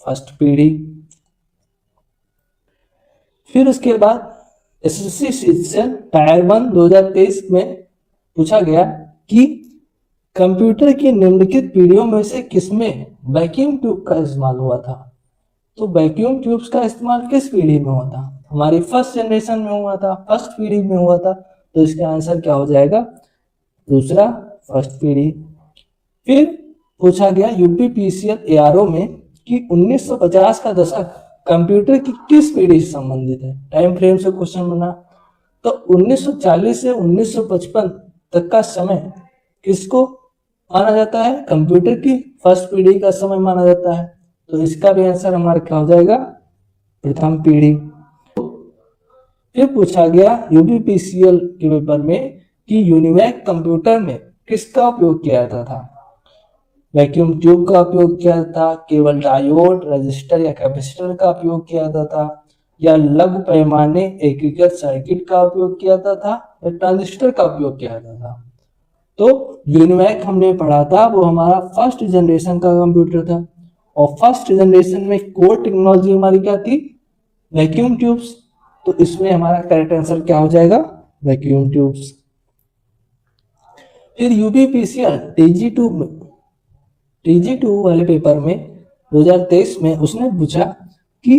फर्स्ट पीढ़ी। फिर उसके बाद एसएससी शीर्षक टायर 1 2023 में पूछा गया कि कंप्यूटर की निम्नलिखित पीढ़ियों में से किसमें वैक्यूम ट्यूब का इस्तेमाल हुआ था। तो वैक्यूम ट्यूब्स का इस्तेमाल किस पीढ़ी में हुआ था? हमारी फर्स्ट जनरेशन में हुआ था, फर्स्ट पीढ़ी में हुआ था। तो इसका आंसर क्या हो जाएगा? दूसरा, फर्स्ट पीढ़ी। फिर पूछा गया यूपीपीसीएल एआरओ में कि 1950 का दशक कंप्यूटर की किस पीढ़ी से संबंधित है। टाइम फ्रेम से क्वेश्चन बना। तो 1940 से 1955 तक का समय किसको माना जाता है? कंप्यूटर की फर्स्ट पीढ़ी का समय माना जाता है। तो इसका भी आंसर हमारा क्या हो जाएगा? प्रथम पीढ़ी। फिर पूछा गया यूपीपीसीएल के पेपर में कि यूनिवैक कंप्यूटर में किसका उपयोग किया जाता था? वैक्यूम ट्यूब का उपयोग किया जाता था, केवल डायोड, रजिस्टर या कैपेसिटर का उपयोग किया जाता था, या लघु पैमाने एकीकृत सर्किट का उपयोग किया जाता था, या ट्रांजिस्टर का उपयोग किया जाता था। तो यूनिवैक हमने पढ़ा था, वो हमारा फर्स्ट जनरेशन का कंप्यूटर था। और फर्स्ट जनरेशन में कोर टेक्नोलॉजी हमारी क्या थी? Vacuum tubes. तो इसमें हमारा करेक्ट आंसर क्या हो जाएगा? Vacuum tubes. फिर यूपीपीसीएल टीजी2 वाले पेपर में 2023 में उसने पूछा कि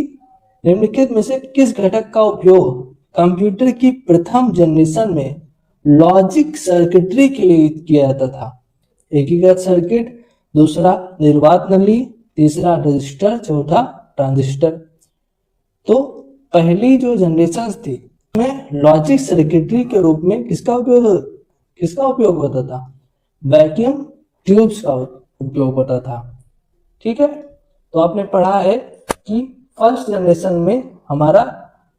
निम्नलिखित में से किस घटक का उपयोग कंप्यूटर की प्रथम जनरेशन में लॉजिक सर्किटरी के लिए किया जाता था? एकीकृत सर्किट, दूसरा निर्वात नली, तीसरा रजिस्टर, चौथा ट्रांजिस्टर। तो पहली जो जनरेशन थी उसमें लॉजिक सर्किटरी के रूप में किसका उपयोग होता था? वैक्यूम ट्यूब्स का उपयोग होता था। ठीक है, तो आपने पढ़ा है कि फर्स्ट जनरेशन में हमारा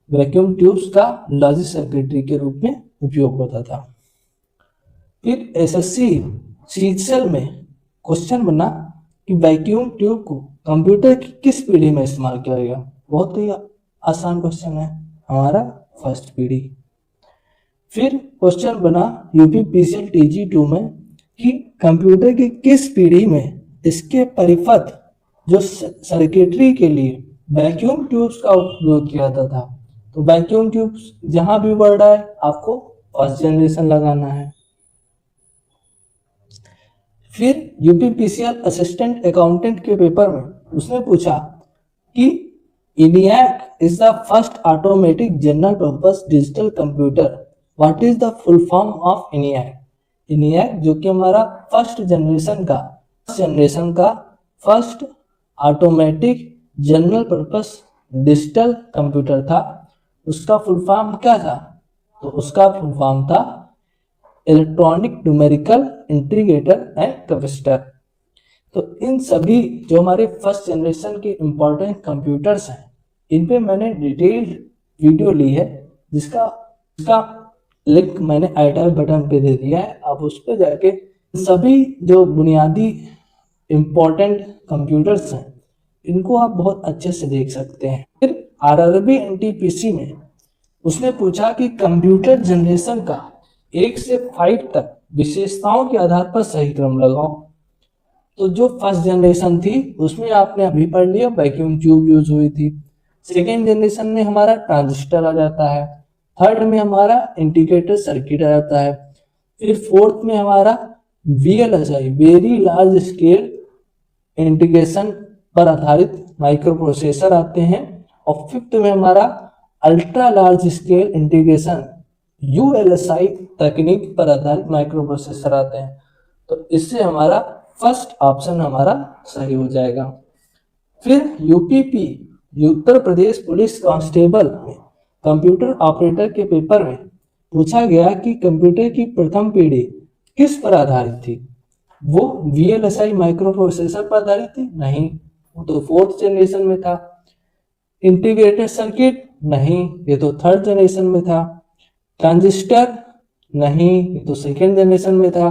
वैक्यूम ट्यूब्स का लॉजिक सर्किटरी के रूप में उपयोग होता था। फिर एसएससी शीर्षक में क्वेश्चन बना कि वैक्यूम ट्यूब को कंप्यूटर की किस पीढ़ी में इस्तेमाल किया गया? बहुत ही आसान क्वेश्चन है, हमारा फर्स्ट पीढ़ी। फिर क्वेश्चन बना यूपीपीसीएल टीजी2 में कि कंप्यूटर की किस पीढ़ी में इसके परिपथ जो सर्किटरी के लिए वैक्यूम ट्यूब्स का उपयोग किया जाता था। तो वैक्यूम ट्यूब्स जहां भी बढ़ रहा है आपको फर्स्ट जनरेशन लगाना है। फिर यूपीपीसीएल असिस्टेंट अकाउंटेंट के पेपर में उसने पूछा कि ENIAC is the first automatic general purpose digital computer, what is the full form of ENIAC? ENIAC जो कि हमारा फर्स्ट जनरेशन का first automatic general purpose digital computer था, उसका फुल फॉर्म क्या था? तो उसका फुल फॉर्म था electronic numerical integrator and capacitor. तो इन सभी जो हमारे फर्स्ट जनरेशन के इंपॉर्टेंट कंप्यूटर्स हैं, इन पे मैंने डिटेल्ड वीडियो ली है, जिसका लिंक मैंने आई बटन पे दे दिया है। आप उस पर जाके सभी जो बुनियादी इंपॉर्टेंट कंप्यूटर्स हैं इनको आप बहुत अच्छे से देख सकते हैं। फिर आरआरबी एनटीपीसी में उसने पूछा कि कंप्यूटर जनरेशन का 1 से 5 तक विशेषताओं के आधार पर सही क्रम लगाओ। तो जो फर्स्ट जनरेशन थी उसमें आपने अभी पढ़ लिया, वैक्यूम ट्यूब यूज हुई थी। सेकेंड जनरेशन में हमारा ट्रांजिस्टर आ जाता है। थर्ड में हमारा इंटीग्रेटेड सर्किट आ जाता है। फिर फोर्थ में हमारा VLSI very large scale integration पर आधारित माइक्रो प्रोसेसर आते हैं। और फिफ्थ में हमारा ultra large scale integration ULSI तकनीक पर आधारित माइक्रो प्रोसेसर आते हैं। तो इससे हमारा फर्स्ट ऑप्शन हमारा सही हो जाएगा। फिर UPP Uttar Pradesh police constable में कंप्यूटर ऑपरेटर के पेपर में पूछा गया कि कंप्यूटर की प्रथम पीढ़ी किस पर आधारित थी? वो VLSI माइक्रो प्रोसेसर पर आधारित थी? नहीं, वो तो फोर्थ जनरेशन में था। Integrated circuit? नहीं, ये तो थर्ड जनरेशन में था। ट्रांजिस्टर? नहीं, ये तो सेकेंड जनरेशन में था।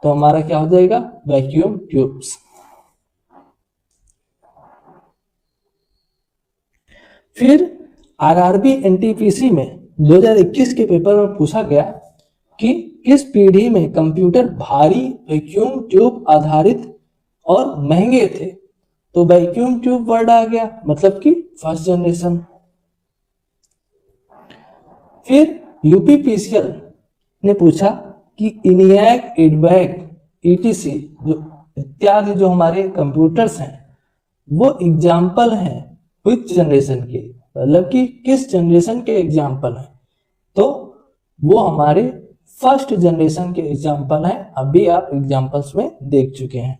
तो हमारा क्या हो जाएगा? Vacuum tubes. फिर आरआरबी एनटीपीसी में 2021 के पेपर में पूछा गया कि किस पीढ़ी में कंप्यूटर भारी वैक्यूम ट्यूब आधारित और महंगे थे? तो वैक्यूम ट्यूब वर्ड आ गया, मतलब कि फर्स्ट जनरेशन। फिर यूपीपीसीएल ने पूछा कि इनियाक, एडवैक, ईटीसी जो इत्यादि जो हमारे कंप्यूटर्स हैं वो एग्जाम्पल हैं विच जनरेशन के, मतलब कि किस जनरेशन के एग्जाम्पल हैं। तो वो हमारे फर्स्ट जनरेशन के एग्जाम्पल हैं। अभी आप एग्जाम्पल्स में देख चुके हैं।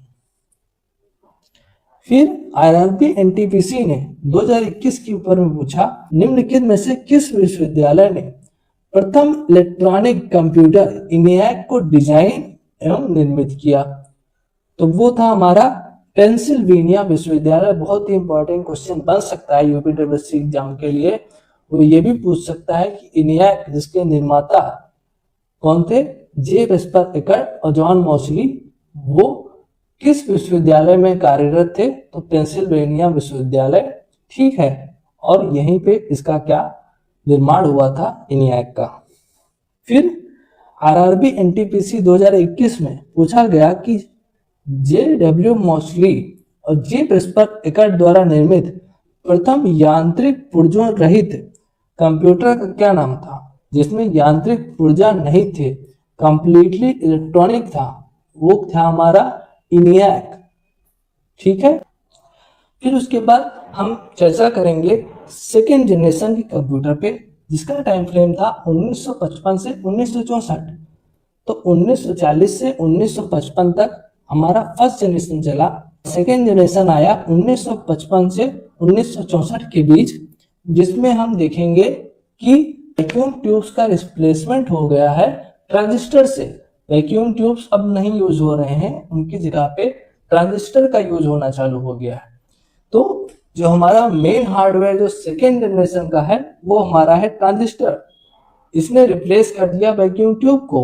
फिर आईआरबी एनटीपीसी ने 2021 के ऊपर में पूछा, निम्नलिखित में से किस विश्वविद्यालय ने प्रथम इलेक्ट्रॉनिक कंप्यूटर इनियाक को डिजाइन एवं निर्मित किया। तो वो था हमारा पेंसिल्वेनिया विश्वविद्यालय। बहुत ही इंपॉर्टेंट क्वेश्चन बन सकता है यूपीडब्ल्यूएससी एग्जाम के लिए। वो ये भी पूछ सकता है कि इनियाक जिसके निर्माता कौन थे, जे वेस्पर इकर्ट और जॉन मॉसली, वो किस विश्वविद्यालय में कार्यरत थे। तो पेंसिल्वेनिया विश्वविद्यालय, ठीक है। और यहीं पे इसका क्या निर्माण हुआ था, इनियाक का। फिर आरआरबी एनटीपीसी 2021 में पूछा गया कि जे.डब्ल्यू. मॉसली और जे. वेस्पर इकर्ट द्वारा निर्मित प्रथम यांत्रिक पुर्जों रहित कंप्यूटर का क्या नाम था, जिसमें यांत्रिक पुर्जा नहीं थे, कंप्लीटली इलेक्ट्रॉनिक था। वो था हमारा इनियाक, ठीक है। फिर उसके बाद हम चर्चा करेंगे सेकेंड जनरेशन के कंप्यूटर पे, जिसका टाइम फ्रेम था 1955 से 1964। तो 1940 से 1955 तक हमारा फर्स्ट जनरेशन चला। सेकेंड जनरेशन आया 1955 से 1964 के बीच, जिसमें हम देखेंगे कि वैक्यूम ट्यूब्स का रिप्लेसमेंट हो गया है ट्रांजिस्टर से। वैक्यूम ट्यूब्स अब नहीं यूज हो रहे हैं, उनकी जगह पे ट्रांजिस्टर का यूज होना चालू हो गया है। तो जो हमारा मेन हार्डवेयर जो सेकेंड जनरेशन का है वो हमारा है ट्रांजिस्टर। इसने रिप्लेस कर दिया वैक्यूम ट्यूब को।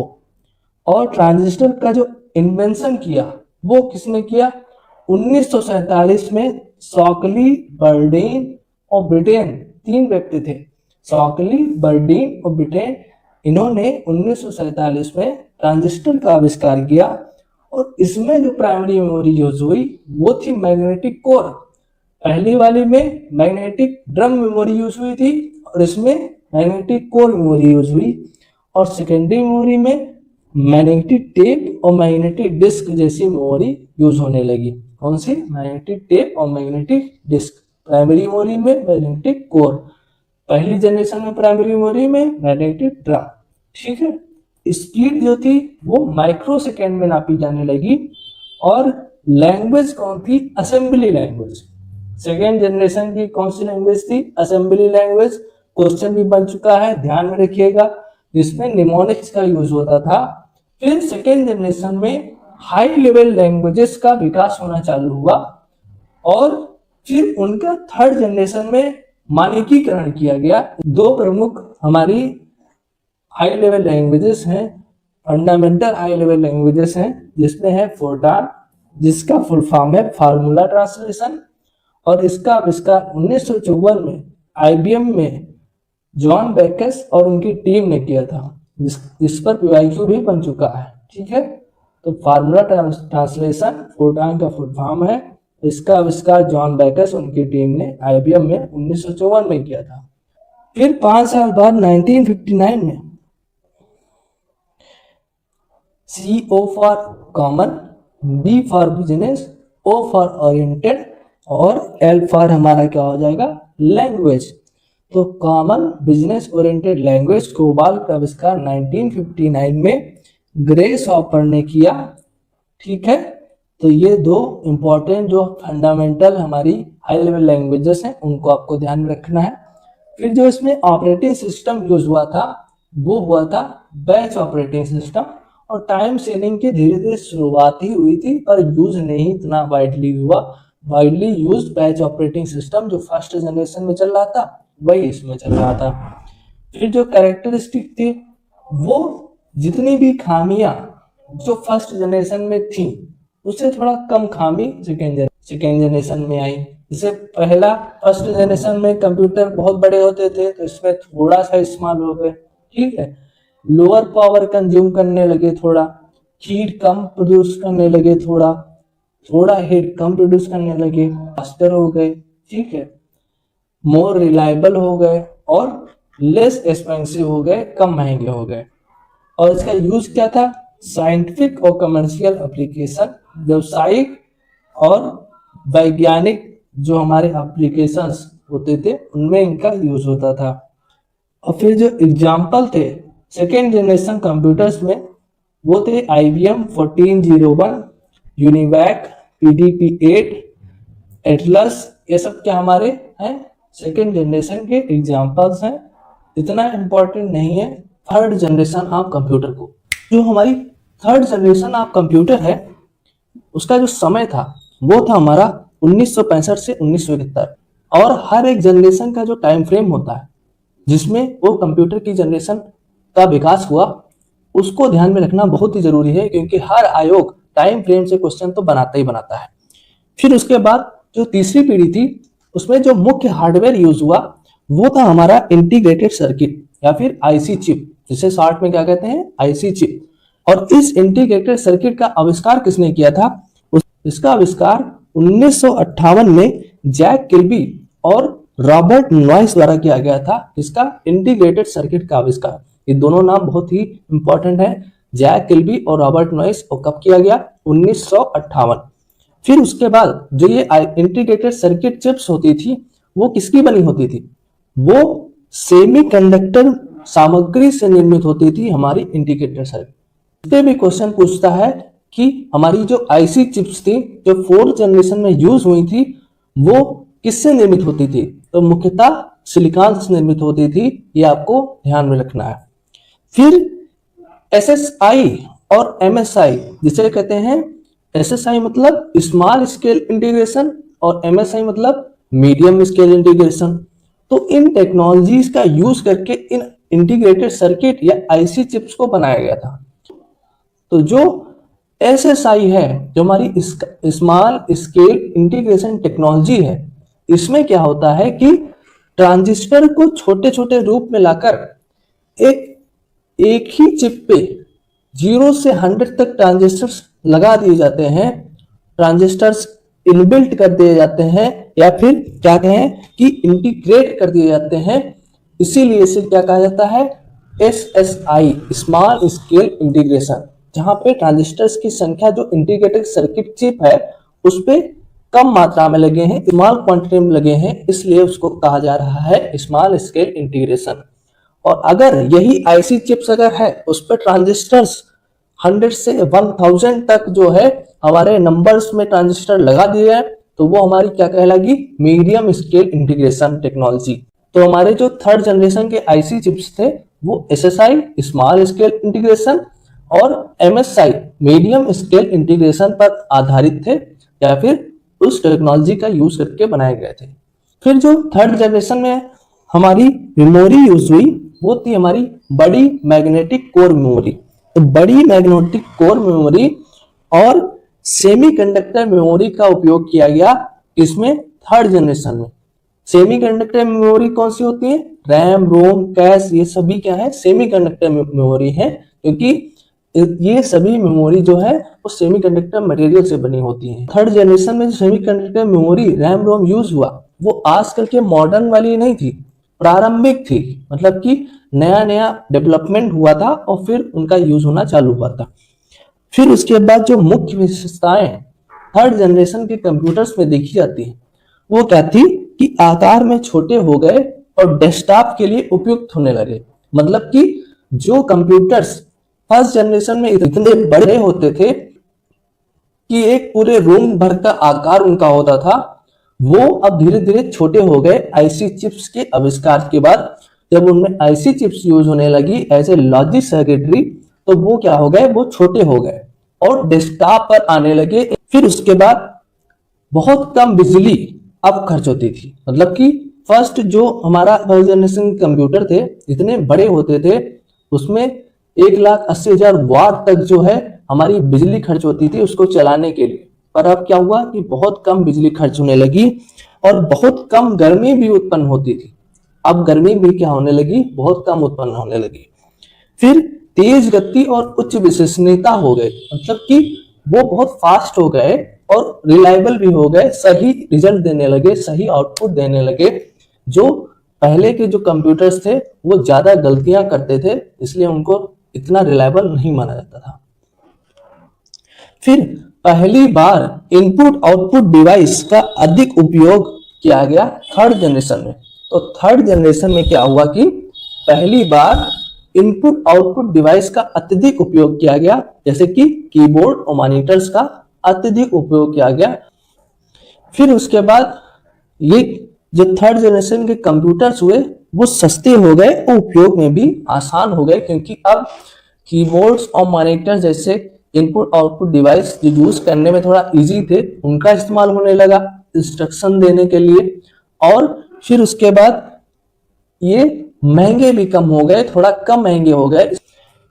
और ट्रांजिस्टर का जो इन्वेंशन किया वो किसने किया, 1947 में शॉकली, बर्डीन और ब्रिटेन, तीन व्यक्ति थे, शॉकली, बर्डीन और ब्रिटेन। इन्होंने 1947 में ट्रांजिस्टर का आविष्कार किया। और इसमें जो प्राइमरी मेमोरी यूज हुई वो थी मैग्नेटिक कोर। पहली वाली में मैग्नेटिक ड्रम मेमोरी यूज हुई थी और इसमें मैग्नेटिक कोर मेमोरी यूज हुई। और सेकेंडरी मेमोरी में मैग्नेटिक टेप और मैग्नेटिक डिस्क जैसी मेमोरी यूज होने लगी। कौन सी, मैग्नेटिक टेप और मैग्नेटिक डिस्क। प्राइमरी मेमोरी में मैग्नेटिक कोर, पहली जनरेशन में प्राइमरी मेमोरी में मैग्नेटिक ड्रम, ठीक है। स्पीड जो थी वो माइक्रो सेकेंड में नापी जाने लगी। और लैंग्वेज कौन थी, असेंबली लैंग्वेज। सेकेंड जनरेशन की कौन सी लैंग्वेज थी, असेंबली लैंग्वेज। क्वेश्चन भी बन चुका है, ध्यान में रखिएगा, जिसमें निमोनिक्स का यूज होता था। फिर सेकेंड जनरेशन में हाई लेवल लैंग्वेजेस का विकास होना चालू हुआ। और फिर उनका थर्ड जनरेशन में मानकीकरण किया गया। दो प्रमुख हमारी हाई लेवल लैंग्वेजेस हैं, फंडामेंटल हाई लेवल लैंग्वेजेस हैं, जिसमें है फोर्टान, जिसका फुल फॉर्म है फार्मूला ट्रांसलेशन। और इसका आविष्कार 1954 में आईबीएम में जॉन बेकस और उनकी टीम ने किया था, जिस पर पीवाईक्यू भी बन चुका है, ठीक है। तो फार्मूला ट्रांसलेशन फोर्टान का फुल फॉर्म है। इसका आविष्कार जॉन बेकस उनकी टीम ने आईबीएम में 1954 में किया था। फिर 5 साल बाद 1959 में C O for common, B for business, O for oriented और L फॉर हमारा क्या हो जाएगा, लैंग्वेज। तो common business oriented language COBOL का आविष्कार 1959 में ग्रे शॉपर ने किया, ठीक है। तो ये दो इंपॉर्टेंट जो फंडामेंटल हमारी हाई लेवल लैंग्वेजेस हैं उनको आपको ध्यान में रखना है। फिर जो इसमें ऑपरेटिंग सिस्टम यूज हुआ था वो हुआ था बैच ऑपरेटिंग सिस्टम। और टाइम शेयरिंग की धीरे धीरे शुरुआत ही हुई थी, पर यूज नहीं इतना वाइडली हुआ। Widely use batch operating system जो फर्स्ट जनरेशन में चल रहा था वही इसमें चल रहा था। फिर जो कैरेक्टरिस्टिक थी वो जितनी भी खामियां जो फर्स्ट जनरेशन में थी उससे थोड़ा कम खामी सेकेंड जनरेशन में आई। जैसे पहला फर्स्ट जनरेशन में कंप्यूटर बहुत बड़े होते थे तो इसमें थोड़ा सा इस्तेमाल हो गए, ठीक है। लोअर पावर कंज्यूम करने लगे, थोड़ा हीट कम प्रोड्यूस करने लगे, थोड़ा हीट कम प्रोड्यूस करने लगे, फास्टर हो गए, ठीक है, मोर रिलायबल हो गए और लेस एक्सपेंसिव हो गए, कम महंगे हो गए। और इसका यूज क्या था? साइंटिफिक और कमर्शियल एप्लीकेशन, व्यवसायिक और वैज्ञानिक जो हमारे एप्लीकेशंस होते थे उनमें इनका यूज होता था। और फिर जो एग्जाम्पल थे सेकेंड जनरेशन कंप्यूटर्स में, वो थे IBM 1401, यूनिवैक, PDP-8, एटलस। ये सब क्या हमारे हैं? सेकेंड जनरेशन के एग्जाम्पल्स हैं। इतना इम्पोर्टेंट नहीं है थर्ड जनरेशन ऑफ कंप्यूटर को। जो हमारी थर्ड जनरेशन ऑफ कंप्यूटर है उसका जो समय था वो था हमारा 1965 से 1971। और हर एक जनरेशन का जो टाइम फ्रेम होता है जिसमें वो कंप्यूटर की जनरेशन का विकास हुआ, उसको ध्यान में रखना बहुत ही जरूरी है, क्योंकि हर आयोग टाइम फ्रेम से क्वेश्चन तो बनाता ही बनाता है। फिर उसके बाद जो तीसरी पीढ़ी थी उसमें जो मुख्य हार्डवेयर यूज हुआ वो था हमारा इंटीग्रेटेड सर्किट या फिर IC चिप, जिसे शॉर्ट में क्या कहते हैं? IC chip. और इस इंटीग्रेटेड सर्किट का आविष्कार किसने किया था? इसका आविष्कार 1958 में जैक किल्बी और रॉबर्ट नॉइस द्वारा किया गया था। इसका इंटीग्रेटेड सर्किट का आविष्कार, ये दोनों नाम बहुत ही इंपॉर्टेंट है, जैक किल्बी और रॉबर्ट नॉइस। और कब किया गया? 1958। फिर उसके बाद जो ये इंटीग्रेटेड सर्किट चिप्स होती थी वो किसकी बनी होती थी? वो सेमीकंडक्टर सामग्री से निर्मित होती थी हमारी इंटीग्रेटेड सर्किट। इस पे भी क्वेश्चन पूछता है कि हमारी जो IC चिप्स थी जो फोर्थ जनरेशन में यूज हुई थी वो किससे निर्मित होती थी? तो मुख्यतः सिलिकॉन से निर्मित होती थी, ये आपको ध्यान में रखना है। फिर SSI और MSI, जिसे कहते हैं SSI मतलब स्मॉल स्केल इंटीग्रेशन और MSI मतलब मीडियम स्केल इंटीग्रेशन। तो इन टेक्नोलॉजीज का यूज करके इन इंटीग्रेटेड सर्किट या IC चिप्स को बनाया गया था। तो जो SSI है, जो हमारी स्मॉल स्केल इंटीग्रेशन टेक्नोलॉजी है, इसमें क्या होता है कि ट्रांजिस्टर को छोटे छोटे रूप में लाकर एक ही चिप पे 0 से 100 तक ट्रांजिस्टर्स लगा दिए जाते हैं, ट्रांजिस्टर्स इनबिल्ट कर दिए जाते हैं, या फिर क्या कहें कि इंटीग्रेट कर दिए जाते हैं। इसीलिए इसे क्या कहा जाता है? SSI, स्मॉल स्केल इंटीग्रेशन, जहां पे ट्रांजिस्टर्स की संख्या जो इंटीग्रेटेड सर्किट चिप है उस पे कम मात्रा में लगे हैं, स्मॉल क्वांटिटी में लगे हैं, इसलिए उसको कहा जा रहा है स्मॉल स्केल इंटीग्रेशन। और अगर यही IC चिप्स अगर है उस पर ट्रांजिस्टर्स 100 से 1000 तक जो है हमारे नंबर्स में ट्रांजिस्टर लगा दिए हैं तो वो हमारी क्या कहलाएगी? Medium scale integration technology. तो हमारे जो थर्ड जनरेशन के IC चिप्स थे वो SSI, स्मॉल स्केल इंटीग्रेशन, और MSI, मीडियम स्केल इंटीग्रेशन पर आधारित थे, या फिर उस टेक्नोलॉजी का यूज करके बनाए गए थे। फिर जो थर्ड जनरेशन में हमारी मेमोरी यूज हुई वो थी हमारी बड़ी मैग्नेटिक कोर मेमोरी। तो बड़ी मैग्नेटिक कोर मेमोरी और सेमीकंडक्टर मेमोरी का उपयोग किया गया इसमें थर्ड जनरेशन में। सेमीकंडक्टर मेमोरी कौन सी होती है? रैम, रोम, कैश, ये सभी क्या है? सेमीकंडक्टर मेमोरी है, क्योंकि ये सभी मेमोरी जो है वो सेमीकंडक्टर मटेरियल से बनी होती है। थर्ड जनरेशन में जो सेमीकंडक्टर मेमोरी, रैम, रोम यूज हुआ वो आजकल के मॉडर्न वाली नहीं थी, प्रारंभिक थी, मतलब कि नया नया डेवलपमेंट हुआ था और फिर उनका यूज होना चालू हुआ था। फिर उसके बाद जो मुख्य विशेषताएं थर्ड जनरेशन के कंप्यूटर्स में देखी जाती है वो क्या थी कि आकार में छोटे हो गए और डेस्कटॉप के लिए उपयुक्त होने लगे। मतलब कि जो कंप्यूटर्स फर्स्ट जनरेशन में इतने बड़े होते थे कि एक पूरे रूम भर का आकार उनका होता था, वो अब धीरे धीरे छोटे हो गए IC चिप्स के आविष्कार के बाद। जब उनमें IC चिप्स यूज होने लगी एज ए लॉजिक सर्किटरी तो वो क्या हो गए? वो छोटे हो गए और डेस्कटॉप पर आने लगे। फिर उसके बाद बहुत कम बिजली अब खर्च होती थी। मतलब कि फर्स्ट जो हमारा फर्स्ट जनरेशन कंप्यूटर थे इतने बड़े होते थे, उसमें 1,80,000 वाट तक जो है हमारी बिजली खर्च होती थी उसको चलाने के लिए। पर अब क्या हुआ कि बहुत कम बिजली खर्च होने लगी और बहुत कम गर्मी भी उत्पन्न होती थी। अब गर्मी भी क्या होने लगी? बहुत कम उत्पन्न होने लगी। फिर तेज गति और उच्च विश्वसनीयता हो गए, मतलब कि वो बहुत फास्ट हो गए और रिलायबल भी हो गए, सही रिजल्ट देने लगे, सही आउटपुट देने लगे, जो पहले के जो कंप्यूटर्स थे वो ज्यादा गलतियां करते थे, इसलिए उनको इतना रिलायबल नहीं माना जाता था। फिर पहली बार इनपुट आउटपुट डिवाइस का अधिक उपयोग किया गया थर्ड जनरेशन में। तो थर्ड जनरेशन में क्या हुआ कि पहली बार इनपुट आउटपुट डिवाइस का अत्यधिक उपयोग किया गया, जैसे कि कीबोर्ड और मॉनिटर्स का अत्यधिक उपयोग किया गया। फिर उसके बाद ये जो थर्ड जनरेशन के कंप्यूटर्स हुए वो सस्ते हो गए और उपयोग में भी आसान हो गए, क्योंकि अब कीबोर्ड्स और मॉनिटर जैसे इनपुट आउटपुट डिवाइस जो यूज करने में थोड़ा इजी थे उनका इस्तेमाल होने लगा इंस्ट्रक्शन देने के लिए। और फिर उसके बाद ये महंगे भी कम हो गए, थोड़ा कम महंगे हो गए।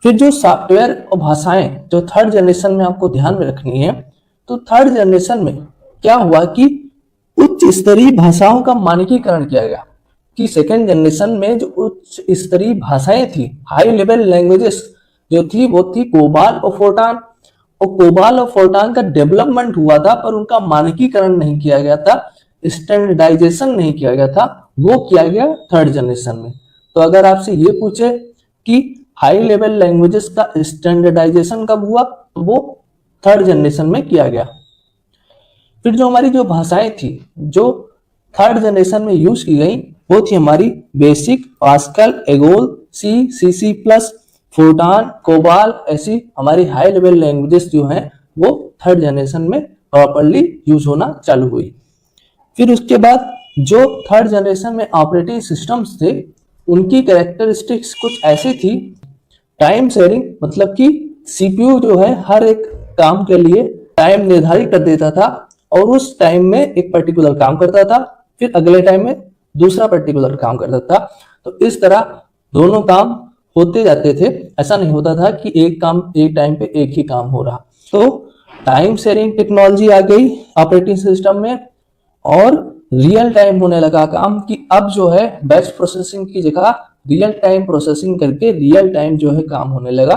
फिर जो सॉफ्टवेयर और भाषाएं जो थर्ड जनरेशन में आपको ध्यान में रखनी है, तो थर्ड जनरेशन में क्या हुआ कि उच्च स्तरीय भाषाओं का मानकीकरण किया गया। कि सेकेंड जनरेशन में जो उच्च स्तरीय भाषाएं थी, हाई लेवल लैंग्वेजेस जो थी वो थी कोबाल और फोर्टान। और कोबाल और फोर्टान का डेवलपमेंट हुआ था पर उनका मानकीकरण नहीं किया गया था, स्टैंडर्डाइजेशन नहीं किया गया था, वो किया गया थर्ड जनरेशन में। तो अगर आपसे ये पूछे कि हाई लेवल लैंग्वेजेस का स्टैंडर्डाइजेशन कब हुआ, तो वो थर्ड जनरेशन में किया गया। फिर जो हमारी जो भाषाएं थी जो थर्ड जनरेशन में यूज की गई वो थी हमारी बेसिक, पास्कल, एगोल, सी सी प्लस, फोर्टान, कोबाल, ऐसी हमारी हाई लेवल लैंग्वेजेस जो हैं वो थर्ड जनरेशन में प्रॉपरली यूज होना चालू हुई। फिर उसके बाद जो थर्ड जनरेशन में ऑपरेटिंग सिस्टम्स थे उनकी कैरेक्टरिस्टिक्स कुछ ऐसी थी। टाइम शेयरिंग, मतलब कि सीपीयू जो है हर एक काम के लिए टाइम निर्धारित कर देता था और उस टाइम में एक पर्टिकुलर काम करता था, फिर अगले टाइम में दूसरा पर्टिकुलर काम करता था। तो इस तरह दोनों काम होते जाते थे, ऐसा नहीं होता था कि एक काम एक टाइम पे एक ही काम हो रहा। तो टाइम शेयरिंग टेक्नोलॉजी आ गई ऑपरेटिंग सिस्टम में और रियल टाइम होने लगा काम कि अब जो है बैच प्रोसेसिंग की जगह रियल टाइम प्रोसेसिंग करके रियल टाइम जो है काम होने लगा।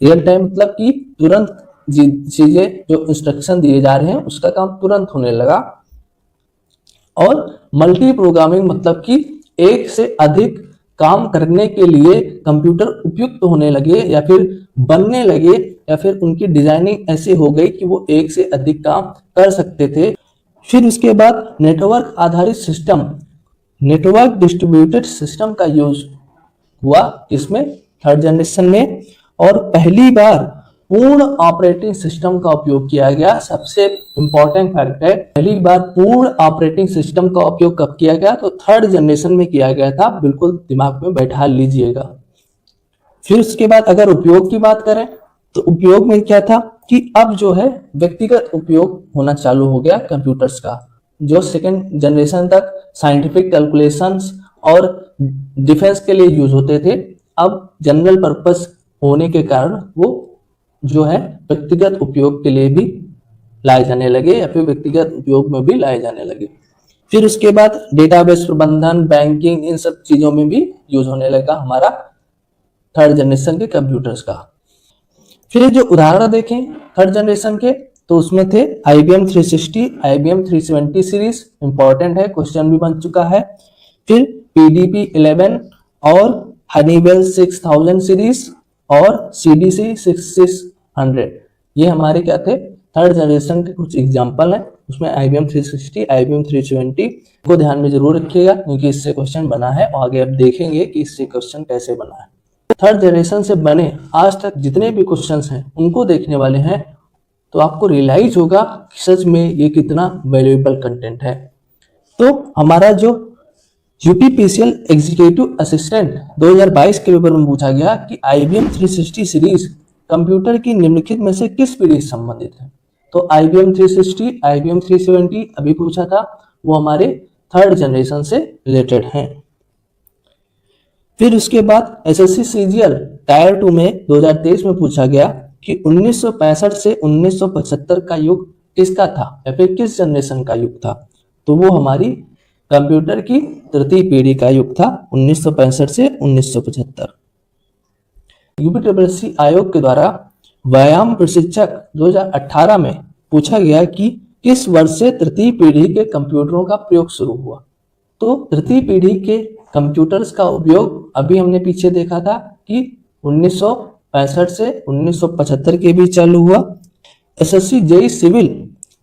रियल टाइम मतलब कि तुरंत चीजें जो इंस्ट्रक्शन दिए जा रहे हैं उसका काम तुरंत होने लगा। और मल्टी प्रोग्रामिंग मतलब कि एक से अधिक काम करने के लिए कंप्यूटर उपयुक्त होने लगे या फिर बनने लगे या फिर उनकी डिजाइनिंग ऐसी हो गई कि वो एक से अधिक काम कर सकते थे। फिर उसके बाद नेटवर्क आधारित सिस्टम, नेटवर्क डिस्ट्रीब्यूटेड सिस्टम का यूज हुआ इसमें थर्ड जनरेशन में। और पहली बार पूर्ण ऑपरेटिंग सिस्टम का उपयोग किया गया। सबसे इंपॉर्टेंट फैक्ट है, पहली बार पूर्ण ऑपरेटिंग सिस्टम का उपयोग कब किया गया, तो थर्ड जनरेशन में किया गया था। बिल्कुल दिमाग में बैठा लीजिएगा। फिर उसके बाद अगर उपयोग की बात करें तो उपयोग में क्या था कि अब जो है व्यक्तिगत उपयोग होना चालू हो गया कंप्यूटर्स का। जो सेकेंड जनरेशन तक साइंटिफिक कैलकुलेशंस और डिफेंस के लिए यूज होते थे, अब जनरल पर्पस होने के कारण वो जो है व्यक्तिगत उपयोग के लिए भी लाए जाने लगे या फिर व्यक्तिगत उपयोग में भी लाए जाने लगे। फिर उसके बाद डेटाबेस प्रबंधन, बैंकिंग, इन सब चीजों में भी यूज होने लगा हमारा थर्ड जनरेशन के कंप्यूटर्स का। फिर जो उदाहरण देखें थर्ड जनरेशन के तो उसमें थे IBM 360, IBM 370 सीरीज, इंपॉर्टेंट है, क्वेश्चन भी बन चुका है। फिर PDP 11 और हनीवेल 6000 सीरीज और CDC 6600, ये हमारे क्या थे थर्ड जनरेशन के कुछ एग्जांपल हैं। उसमें IBM 360, IBM 370 को ध्यान में जरूर रखिएगा क्योंकि इससे क्वेश्चन बना है और आगे आप देखेंगे कि इससे क्वेश्चन कैसे बना है। थर्ड जनरेशन से बने आज तक जितने भी क्वेश्चंस हैं उनको देखने वाले हैं तो आपको रियलाइज होगा कि सच में ये कितना वैल्यूएबल कंटेंट है। तो हमारा जो यूपीपीसीएल एग्जीक्यूटिव असिस्टेंट 2022 के पेपर में पूछा गया कि IBM 360 सीरीज कंप्यूटर की निम्नलिखित में से किस पीढ़ी से संबंधित है, तो IBM 360, IBM 370 अभी पूछा था, वो हमारे थर्ड जनरेशन से रिलेटेड हैं। फिर उसके बाद SSC CGL टायर 2 में 2023 में पूछा गया कि 1965 से 1975 का युग किसका था या फिर किस जनरेशन का युग था, तो वो हमारी कंप्यूटर की तृतीय पीढ़ी का युग था 1965 से 1975। यूपीट्रिपलसी आयोग के द्वारा व्यायाम प्रशिक्षक 2018 में पूछा गया कि किस वर्ष से तृतीय पीढ़ी के कंप्यूटरों का प्रयोग शुरू हुआ, तो तृतीय पीढ़ी के कंप्यूटर्स का उपयोग अभी हमने पीछे देखा था कि 1965 से 1975 के बीच चालू हुआ। एसएससी जेईई सिविल